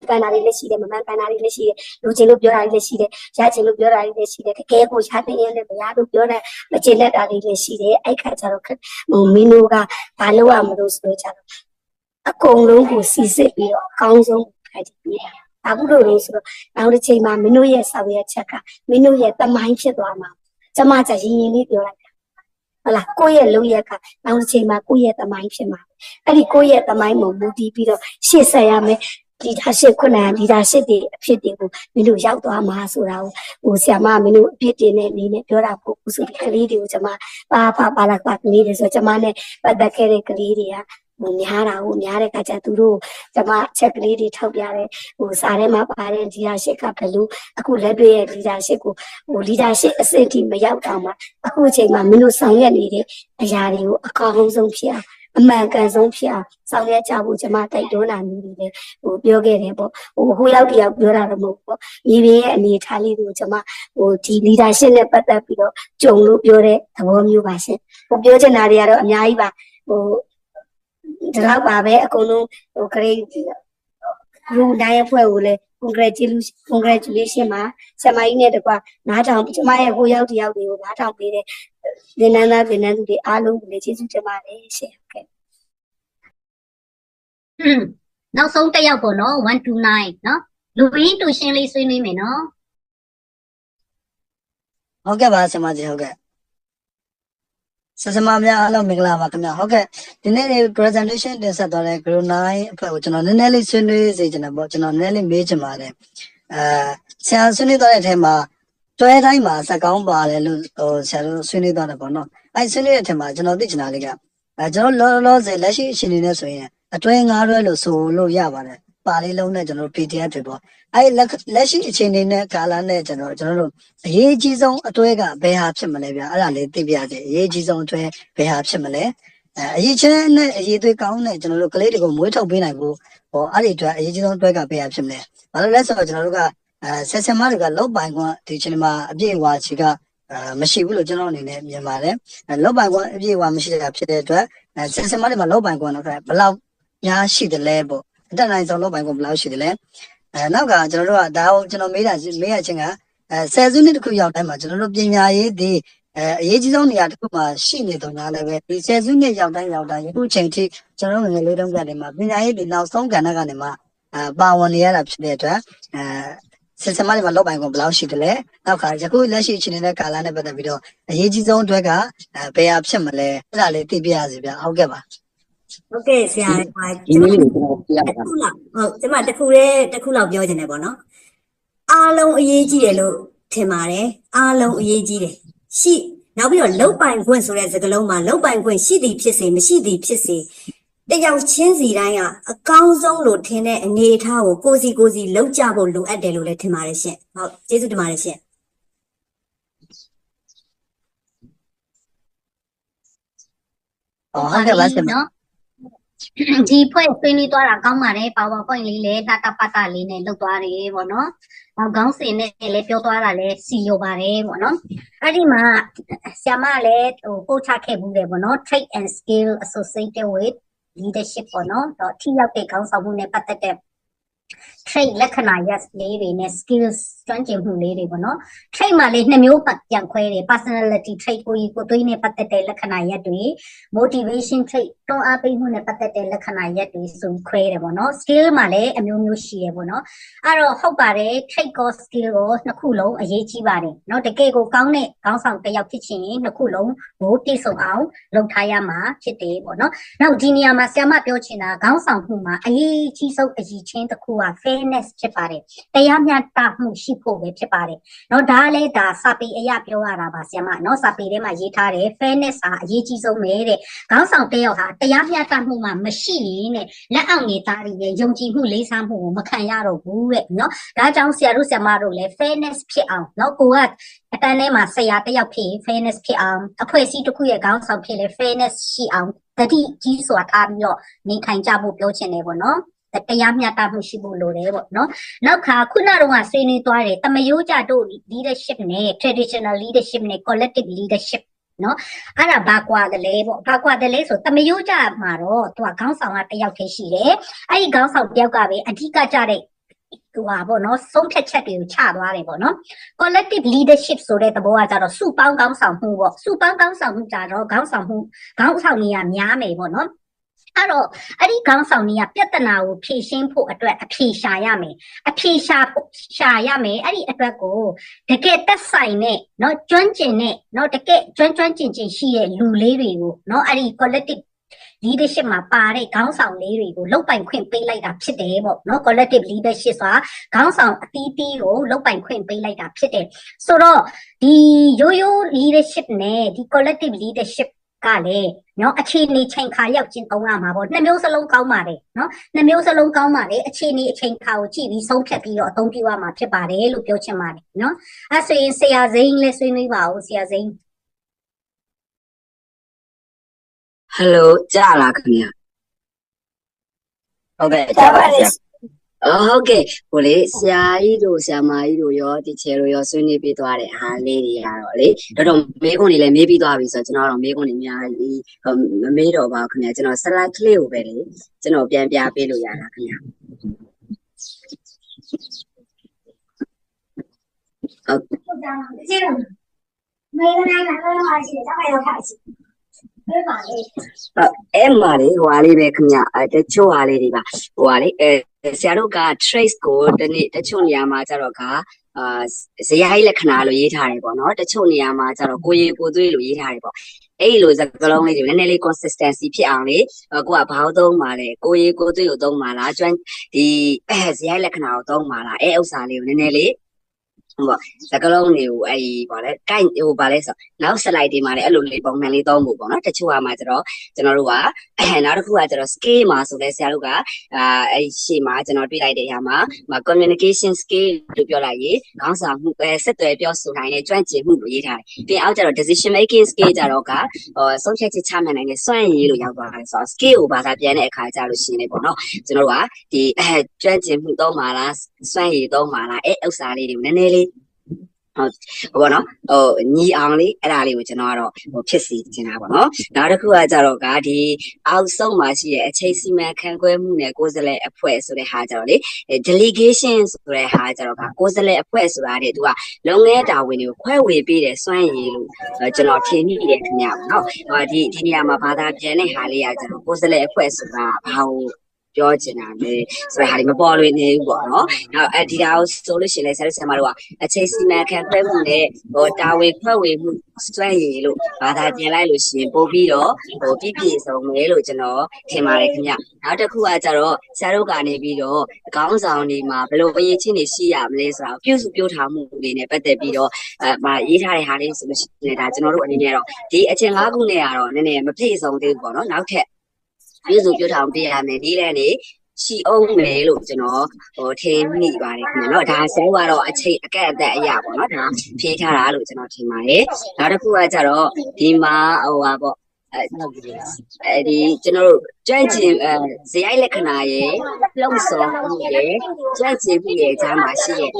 ကန်တာတွေလည်းရှိတယ်မမှန်ကန်တာတွေလည်းရှိတယ်လူချင်းလို့ပြောတာတွေလည်းရှိတယ်ရချင်းလို့ပြောတာတွေလည်းရှိတယ်တကယ်ကိုရတဲ့ရင်လည်းမရလို့ပြောတယ်မချင်လက်တာတွေလည်းရှိတယ်အဲ့ခါကျတော့မင်းတို့ကဘာလို့ရမလို့ဆိုကြတော့အကုန်လုံးကိုစီစစ်ပြီးတော့အကောင်းဆုံးခိုင်းပြီးတာအခုလို့ဆိုတော့နောက်တစ်ချိန်မှာမင်းတို့ရဲ့ဆောင်ရွက်ချက်ကမင်းတို့ရဲ့တမိုင်းဖြစ်သွားမှာကျမကြရင်လေးပြောလိုက်တာ ဟုတ်လားကိုယ့်ရဲ့လုပ်ရက်ကနောက်တစ်ချိန်မှာကိုယ့်ရဲ့သမိုင်းဖြစ်မှာအဲ့ဒီကိုယ့်ရဲ့သမိုင်းကိုမူတည်ပြီးတော့ရှေ့ဆက်ရမယ်ဒီဒါရှစ်ခုနဒီဒါရှစ်တွေအဖြစ်တွေကိုမင်းတို့ရောက်သွားမှာဆိုတာကိုဟိုဆရာမမင်းတို့အဖြစ်တင်တဲ့အနေနဲ့ပြောတာပို့ဆိုပြီးကလေးတွေကိုကျွန်မပါလာကလေးတွေဆိုကျွန်မနဲ့ပတ်သက်ခဲ့တဲ့ကလေးတွေကဟိုများတာဟိုများတဲ့ခါကျသူတို့ကျွန်မချက်ကလေးတွေထောက်ပြတယ်ဟိုစာထဲမှာပါတဲ့လီဒါရှစ်ကဘယ်လိုအခုလက်တွေ့ရဲ့လီဒါရှစ်ကိုဟိုလီဒါရှစ်အစစ်အထိမရောက်တော့မှအခုအချိန်မှာမင်းတို့ဆောင်ရွက်နေတဲ့အရာတွေကိုအကောင်းဆုံးဖြစ်အောင်အမှန်ကန်ဆုံးဖြစ်အောင်ဆောင်ရွက်ကြဖို့ကျွန်မတိုက်တွန်းတာမျိုးတွေလည်းဟိုပြောခဲ့တယ်ပေါ့ဟိုရောက်တယောက်ပြောတာတော့မဟုတ်ပေါ့မြေပြင်ရဲ့အနေအထားလေးကိုကျွန်မဟိုဒီ leadership နဲ့ပတ်သက်ပြီးတော့ကြုံလို့ပြောတဲ့သဘောမျိုးပါရှင်ဟိုပြောချင်တာတွေကတော့အများကြီးပါဟိုဒီလောက်ပါပဲအကုန်လုံးဟို grade လူတိုင်းအဖွဲ့ကိုလည်း congratulation ပါဆရာမကြီးနဲ့တကွာနားထောင်ကျွန်မရဲ့ဟိုရောက်တယောက်တွေကိုနားထောင်ပေးတဲ့သင်္นานသားသင်္นานသူတွေအားလုံးကိုလည်းကျေးဇူးတင်ပါတယ်ရှင်ဟုတ်ကဲ့ နောက်ဆုံးတစ်ယောက်ပေါ့နော်129နော်လူရင်းတူရှင်းလေးဆွေးနွေးမယ်နော် ဟုတ်ကဲ့ပါဆရာမကြီးဟုတ်ကဲ့ဆရာမများအားလုံးမင်္ဂလာပါခင်ဗျာဟုတ်ကဲ့ဒီနေ့ presentation တင်ဆက်သွားတဲ့ group 9အဖွဲ့ကိုကျွန်တော်နည်းနည်းလေးဆွေးနွေးစေချင်တယ်ပေါ့ကျွန်တော်နည်းနည်းလေးမေးချင်ပါတယ်ဆရာဆွေးနွေးသွားတဲ့အထက်မှာတွဲတိုင်းမှာစက်ကောင်းပါတယ်လို့ဟိုဆရာတို့ဆွေးနွေးသွားတယ်ပေါ့နော်အဲ့ဆွေးနွေးတဲ့အထက်မှာကျွန်တော်သိချင်တာလေးကကျွန်တော်လောဆယ်လက်ရှိအချိန်နဲ့ဆိုရင်အတွဲ9တွဲလို့ဆိုလို့ရပါတယ်ပါလေးလုံးနဲ့ကျွန်တော် PDF တွေပေါ့အဲ့လက်ရှိအချိန်နဲ့ကာလနဲ့ကျွန်တော်တို့အရေးကြီးဆုံးအတွဲကဘယ်ဟာဖြစ်မလဲဗျာအဲ့ဒါလေးသိပြရစေအရေးကြီးဆုံးအတွဲဘယ်ဟာဖြစ်မလဲအရေးချင်းနဲ့အရေးသွေးကောင်းနဲ့ကျွန်တော်တို့ကလေးတွေကိုမွေးထုတ်ပေးနိုင်ဖို့ဟောအဲ့ဒီအတွက်အရေးကြီးဆုံးအတွဲကဘယ်ဟာဖြစ်မလဲဘာလို့လဲဆိုတော့ကျွန်တော်တို့ကဆက်ဆံမတွေကလောက်ပိုင်ကွန်းဒီချိန်မှာအပြည့်အဝချီကမရှိဘူးလို့ကျွန်တော်အနေနဲ့မြင်ပါတယ်လောက်ပိုင်ကွန်းအပြည့်အဝမရှိတာဖြစ်တဲ့အတွက်ဆက်ဆံမတွေမှာလောက်ပိုင်ကွန်းတော့ဘယ်လောက်များရှိတယ်လဲပေါ့အတက်နိုင်ဆုံးလောက်ပိုင်ကွန်းဘယ်လောက်ရှိတယ်လဲနောက်ကကျွန်တော်တို့ကဒါကိုကျွန်တော်မေးရချင်းကဆယ်စုနှစ်တစ်ခုရောက်တိုင်းမှာကျွန်တော်တို့ပညာရေးဒီအရေးကြီးဆုံးနေရာတစ်ခုမှာရှိနေတော့ညာလည်းပဲဒီဆယ်စုနှစ်ရောက်တိုင်းအခုချိန်ထိကျွန်တော်တို့ငယ်လေးတုန်းကတည်းကပညာရေးဒီနောက်ဆုံးကဏ္ဍကနေမှပါဝင်နေရတာဖြစ်တဲ့အတွက်ဆက်ဆံမတွေမှာလောက်ပိုင်ကွန်ဘယ်လောက်ရှိတယ်လဲနောက်ခါယခုလက်ရှိအခြေအနေနဲ့ကာလနဲ့ပတ်သက်ပြီးတော့အရေးကြီးဆုံးအတွက်ကဘယ်ဟာဖြစ်မလဲအဲ့ဒါလေးသိပြရစီဗျဟုတ်ကဲ့ပါဟုတ်ကဲ့ဆရာဒီနေ့လေးကျွန်တော်ပြရပါမယ်ဟုတ်ကျွန်မတစ်ခုလောက်ပြောချင်တယ်ပေါ့နော်အားလုံးအရေးကြီးတယ်လို့ထင်ပါတယ်အားလုံးအရေးကြီးတယ်ရှိနောက်ပြီးတော့လုတ်ပိုင်ခွင့်ဆိုတဲ့စကားလုံးမှာလုတ်ပိုင်ခွင့်ရှိသည်ဖြစ်စေမရှိသည်ဖြစ်စေတယောက်ချင်းစီတိုင်းကအကောင်းဆုံးလို့ထင်တဲ့အနေအထားကိုကိုစီလှုပ်ကြဖို့လိုအပ်တယ်လို့လည်းထင်ပါတယ်ရှင်ဟုတ်ကျေးဇူးတင်ပါတယ်ရှင်ဟုတ်ကဲ့ပါဆရာမနော်ဒီဖွဲ့ဆွေးနွေးသွားတာကောင်းပါတယ် PowerPoint လေးလည်းတတပတ်တာလေးနဲ့လုပ်သွားတယ်ပေါ့နော်။နောက်ခေါင်းစဉ်နဲ့လည်းပြောသွားတာလည်းစီလိုပါတယ်ပေါ့နော်။အဲ့ဒီမှာဆရာမလည်းဟိုပို့ချခဲ့မှုတယ်ပေါ့နော် Trait and Skill Associated with Leadership ပေါ့နော်။တော့ထိရောက်တဲ့ခေါင်းဆောင်မှုနဲ့ပတ်သက်တဲ့ trait လက္ခဏာရပ်လေးတွေနဲ့ skills ကျွမ်းကျင်မှုလေးတွေပေါ့နော် trait မှာလေးနှစ်မျိုးပြန်ခွဲတယ် personality trait ကိုသွေးနဲ့ပတ်သက်တဲ့လက္ခဏာရပ်တွေ motivation trait တွန်းအားပေးမှုနဲ့ပတ်သက်တဲ့လက္ခဏာရပ်တွေဆိုခွဲတယ်ပေါ့နော် skill မှာလည်းအမျိုးမျိုးရှိရပေါ့နော်အဲ့တော့ဟုတ်ပါတယ် trait ကို skill ကိုနှစ်ခုလုံးအရေးကြီးပါတယ်เนาะတကယ်ကိုကောင်းတဲ့ခေါင်းဆောင်တစ်ယောက်ဖြစ်ချင်နှစ်ခုလုံးကိုပြည့်စုံအောင်လုပ်ထားရမှာဖြစ်တယ်ပေါ့နော်နောက်ဒီနေရာမှာဆရာမပြောချင်တာခေါင်းဆောင်မှုမှာအရေးကြီးဆုံးအရေးချင်းတစ်ခုက fairness ဖြစ်ပါတယ်တရားမျှတမှုရှိဖို့ပဲဖြစ်ပါတယ်เนาะဒါလည်းဒါစာပေအရာပြောရတာပါဆရာမเนาะစာပေထဲမှာရေးထားတယ် fairness ဟာအရေးကြီးဆုံးပဲတဲ့ခေါင်းဆောင်တစ်ယောက်ဟာတရားမျှတမှုမှာမရှိရင်တဲ့လက်အောက်နေသားတွေရဲ့ယုံကြည်မှုလေးစားမှုကိုမခံရတော့ဘူးတဲ့เนาะဒါကြောင့်ဆရာတို့ဆရာမတို့လည်း fairness ဖြစ်အောင်เนาะကိုကအတန်းထဲမှာဆရာတစ်ယောက်ဖြစ် fairness ဖြစ်အောင်အဖွဲ့အစည်းတစ်ခုရဲ့ခေါင်းဆောင်ဖြစ်လေ fairness ရှိအောင်တတိကြီးစွာထားပြီးတော့နေထိုင်ကြဖို့ပြောချင်တယ်ပေါ့နော်တရားမျှတမှုရှိဖို့လိုတယ်ပေါ့နော်နောက်ခါခုနကတော့ဆွေးနွေးသွားတယ်တမယိုးကြတို့ leadership နဲ့ traditional leadership နဲ့ collective leadership နော်အဲ့ဒါဘာကွာတယ်လဲပေါ့ဘာကွာတယ်လဲဆိုတမယိုးကြမှာတော့သူကခေါင်းဆောင်ကတစ်ယောက်တည်းရှိတယ်အဲ့ဒီခေါင်းဆောင်တစ်ယောက်ကပဲအဓိကကြတဲ့ဟိုပါပေါ့နော်ဆုံးဖြတ်ချက်တွေကိုချသွားတယ်ပေါ့နော် collective leadership ဆိုတဲ့သဘောကကြတော့စုပေါင်းခေါင်းဆောင်မှုပေါ့စုပေါင်းခေါင်းဆောင်မှုကြတော့ခေါင်းဆောင်နေရများမယ်ပေါ့နော် အဲ့တော့အဲ့ဒီခေါင်းဆောင်ကြီးကပြဿနာကိုဖြေရှင်းဖို့အတွက်အဖြေရှာရမယ်ရမယ်အဲ့ဒီအတွက်ကိုတကယ်သက်ဆိုင်တဲ့เนาะကျွမ်းကျင်တဲ့เนาะတကယ်ကျွမ်းကျင်ရှိတဲ့လူလေးတွေကိုเนาะအဲ့ဒီ collective leadership မှာပါတဲ့ခေါင်းဆောင်လေးတွေကိုလုပ်ပိုင်ခွင့်ပေးလိုက်တာဖြစ်တယ်ပေါ့เนาะ collective leadership ဆိုတာခေါင်းဆောင်အသီးသီးကိုလုပ်ပိုင်ခွင့်ပေးလိုက်တာဖြစ်တယ်ဆိုတော့ဒီရိုး leadership နဲ့ဒီ collective leadership ကလည်းเนาะအခြေအနေချိန်ခါရောက်ချင်းသုံးရမှာပေါ့နှစ်မျိုးစလုံးကောင်းပါတယ်เนาะနှစ်မျိုးစလုံးကောင်းပါတယ်အခြေအနေအချိန်ခါကိုကြည့်ပြီးဆုံးဖြတ်ပြီးတော့အသုံးပြုရမှာဖြစ်ပါတယ်လို့ပြောချင်ပါတယ်เนาะအဲ့ဆိုရင်ဆရာစိမ်းလည်းဆွေးနွေးပါဦးဆရာစိမ်း ဟယ်လိုကြားလားခင်ဗျာ ဟုတ်ကဲ့ကြားပါတယ် ဟုတ်ကဲ့ဟိုလေဆရာကြီးတို့ဆရာမကြီးတို့ရောတီချယ်တို့ရောဆွေးနွေးပြီးသွားတဲ့အားလေးတွေကတော့လေတော်မေးခွန်းတွေလည်းမေးပြီးသွားပြီဆိုတော့ကျွန်တော်တော့မေးခွန်းတွေအများကြီးမမေးတော့ပါဘူးခင်ဗျာကျွန်တော် slide ကလေးကိုပဲလေကျွန်တော်ပြန်ပြပေးလို့ရတာခင်ဗျာအဲ့မှာလေဟိုဟာလေးပဲခင်ဗျတချို့ဟာလေးတွေပါဟိုဟာလေဆရာတို့က trace ကိုတချို့နေရာမှာကျတော့ကဇယိုင်းလက္ခဏာလို့ရေးထားတယ်ပေါ့နော်တချို့နေရာမှာကျတော့ကိုယ်ရည်ကိုယ်သွေးလို့ရေးထားတယ်ပေါ့အဲ့လိုစကားလုံးလေးတွေနည်းနည်းလေး consistency ဖြစ်အောင်လေကိုကဘာလို့သုံးပါလဲကိုယ်ရည်ကိုယ်သွေးကိုသုံးပါလားကျွမ်းဒီဇယိုင်းလက္ခဏာကိုသုံးပါလားအဲ့ဥစ္စာလေးကိုနည်းနည်းလေးဟုတ်စကလုံးတွေကိုအဲ့ဗောလေကိုက်ဟိုဗာလဲဆိုနောက် slide တွေမှာလည်းအဲ့လိုလေးပုံမှန်လေးသုံးဖို့ပေါ့နော်တချို့ဟာမှာကျတော့ကျွန်တော်တို့ကနောက်တစ်ခုကကျတော့ scale မှာဆိုလဲဆရာတို့ကအဲ့ရှေ့မှာကျွန်တော်တွေ့လိုက်တဲ့အရာမှာ communication scale လို့ပြောလိုက်ရင်ခေါင်းဆောင်မှုဆက်သွယ်ပြောဆိုနိုင်တဲ့ကျွမ်းကျင်မှုကိုရေးထားတယ်ပြီးအောက်ကျတော့ decision making scale ကျတော့ကဆုံးဖြတ်ချက်ချမှတ်နိုင်တဲ့စွမ်းရည်လို့ရောက်သွားတယ်ဆိုတော့ scale ကိုဘာသာပြန်တဲ့အခါကျလို့ရှိရင်လေပေါ့နော်ကျွန်တော်တို့ကဒီကျွမ်းကျင်မှုသုံးပါလားစွမ်းရည်သုံးပါလားအဲ့ဥစ္စာလေးတွေကိုနည်းနည်းလေးဟုတ်ဘောနော်ညီအောင်လေးအဲ့ဒါလေးကိုကျွန်တော်ကတော့ဖြစ်စီချင်တာပေါ့နော်နောက်တစ်ခုကကြတော့ကဒီအောက်ဆုံးမှာရှိတဲ့အချိန်စီမံခန့်ခွဲမှုနဲ့ကိုယ်စားလှယ်အဖွဲ့ဆိုတဲ့ဟာကြတော့လေ delegation ဆိုတဲ့ဟာကြတော့ကကိုယ်စားလှယ်အဖွဲ့ဆိုတာတဲ့သူကလုပ်ငန်းတာဝန်တွေကိုခွဲဝေပေးတဲ့စွမ်းရည်လို့ကျွန်တော်ထင်မိတယ်ခင်ဗျာနော်ဒီနေရာမှာဘာသာပြန်တဲ့ဟာလေးကကြတော့ကိုယ်စားလှယ်အဖွဲ့ဆိုတာဘာလို့ပြောချင်တာလေဆိုတဲ့ဟာဒီမပေါ်လွင်နေဘူးပေါ့နော်နောက်ဒီဒါကိုဆိုလို့ရှိရင်လည်းဆရာမတို့ကအချိန်စီမံခန့်ခွဲမှုနဲ့တာဝန်ခွဲဝေမှုစွမ်းရည်လို့ဘာသာပြန်လိုက်လို့ရှိရင်ပို့ပြီးတော့ပြည့်စုံမယ်လို့ကျွန်တော်ထင်ပါတယ်ခင်ဗျနောက်တစ်ခုကကြတော့ဆရာတို့ကနေပြီးတော့ခေါင်းဆောင်တွေမှာဘယ်လိုအရေးချင်းတွေရှိရမလဲဆိုတာပြုစုပြောထားမှုတွေနဲ့ပတ်သက်ပြီးတော့ရေးထားတဲ့ဟာလေးဆိုလို့ရှိရင်ဒါကျွန်တော်တို့အနေနဲ့တော့ဒီအချိန်၅ခုနဲ့ကတော့နည်းနည်းမပြည့်စုံသေးဘူးပေါ့နော်နောက်ထပ်ပြုစုပြောထားအောင်ပြရမယ်ဒီလည်းနေရှိအောင်မယ်လို့ကျွန်တော်ထင်မိပါတယ်ခင်ဗျာเนาะဒါဆဲကတော့အချိန်အကန့်အသတ်အရာပေါ့เนาะဒါဖြေးထားတာလို့ကျွန်တော်ထင်ပါတယ်နောက်တစ်ခုကကြတော့ဒီမှာဟိုပါပေါ့ဒီကျွန်တော်တို့ကြွန့်ကျင်ဇယိုက်လက္ခဏာရဲ့လှုပ်ဆောင်မှုရဲ့ကြွန့်ကျင်မှုရဲ့ကြားမှာရှိရဲ့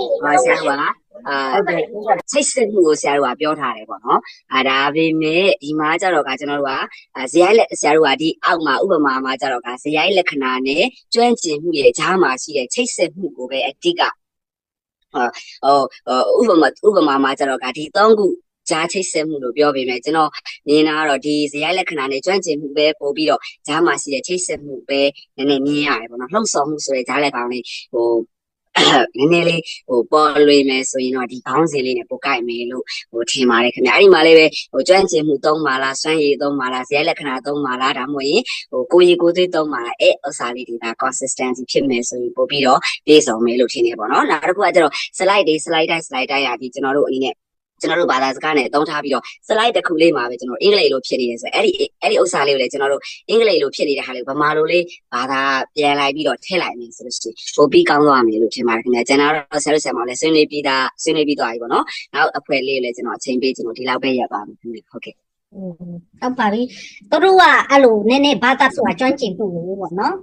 ဆရာကချိတ်ဆက်မှုကိုဆရာတို့ကပြောထားတယ်ပေါ့နော်ဒါပေမဲ့ဒီမှာကျတော့ကကျွန်တော်တို့ကဇယိုက်လက်ဆရာတို့ကဒီအောက်မှာဥပမာမှာကျတော့ကဇယိုက်လက္ခဏာနဲ့ကျွမ်းကျင်မှုရဲ့ကြားမှာရှိတဲ့ချိတ်ဆက်မှုကိုပဲအဓိကဥပမာမှာကျတော့ကဒီ၃ခုကြားချိတ်ဆက်မှုလို့ပြောပေမဲ့ကျွန်တော်မြင်တာကတော့ဒီဇယိုက်လက္ခဏာနဲ့ကျွမ်းကျင်မှုပဲပို့ပြီးတော့ကြားမှာရှိတဲ့ချိတ်ဆက်မှုပဲနည်းနည်းမြင်ရတယ်ပေါ့နော်လှုပ်ဆောင်မှုဆိုတဲ့ကြားလက်ကောင်လေးနည်းနည်းလေးပေါ်လွေမယ်ဆိုရင်တော့ဒီခေါင်းစဉ်လေးနဲ့ပို့ကိုက်မယ်လို့ထင်ပါတယ်ခင်ဗျအဲ့ဒီမှာလေးပဲကျွမ်းကျင်မှုသုံးပါလားစွမ်းရည်သုံးပါလားဇယိုက်လက္ခဏာသုံးပါလားဒါမှမဟုတ်ရင်ကိုယ်ရည်ကိုယ်သွေးသုံးပါလားအဲ့ဥစ္စာလေးတွေက consistency ဖြစ်မယ်ဆိုရင်ပို့ပြီးတော့ပြည့်စုံမယ်လို့ထင်တယ်ပေါ့နော်နောက်တစ်ခုကကျတော့ slide တိုင်းရာဒီကျွန်တော်တို့အနေနဲ့ကျွန်တော်တို့ဘာသာစကားနဲ့သုံးထားပြီးတော့ slide တစ်ခုလေးမှာပဲကျွန်တော်အင်္ဂလိပ်လိုဖြစ်နေတယ်ဆိုအဲ့ဒီဥစ္စာလေးကိုလည်းကျွန်တော်တို့အင်္ဂလိပ်လိုဖြစ်နေတဲ့ဟာလေးဗမာလိုလေးဘာသာပြန်လိုက်ပြီးတော့ထည့်လိုက်မယ်ဆိုလို့ရှိရင်ပိုပြီးကောင်းသွားမယ်လို့ထင်ပါတယ်ခင်ဗျာကျွန်တော်တို့ဆရာတို့လည်းဆွေးနွေးပြီးသွားပြီပေါ့နော်နောက်အဖွဲလေးလည်းကျွန်တော်အချိန်ပေးကျွန်တော်ဒီလောက်ပဲရပ်ပါမယ်ခင်ဗျာဟုတ်ကဲ့ဟုတ်ပါပြီသူတို့ကအဲ့လိုနည်းနည်းဘာသာဆိုတာကျွမ်းကျင်မှုလို့ပေါ့နော်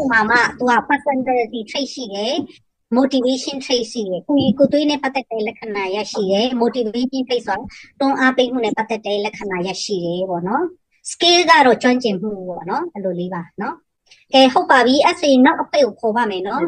ဥပမာသူက personality trait ရှိတယ် motivation trait ရှိတယ်ကိုယ်ကိုယ်သွေးနဲ့ပတ်သက်တဲ့လက္ခဏာရရှိတယ် motivation trait ဆိုတာတွန်းအားပေးမှုနဲ့ပတ်သက်တဲ့လက္ခဏာရရှိတယ်ပေါ့နော် skill ကတော့ကျွမ်းကျင်မှုပေါ့နော်အဲ့လိုလေးပါနော်ကဲဟုတ်ပါပြီအဲ့ဆိုရင်နောက်အပိတ်ကိုခေါ်ပါမယ်နော်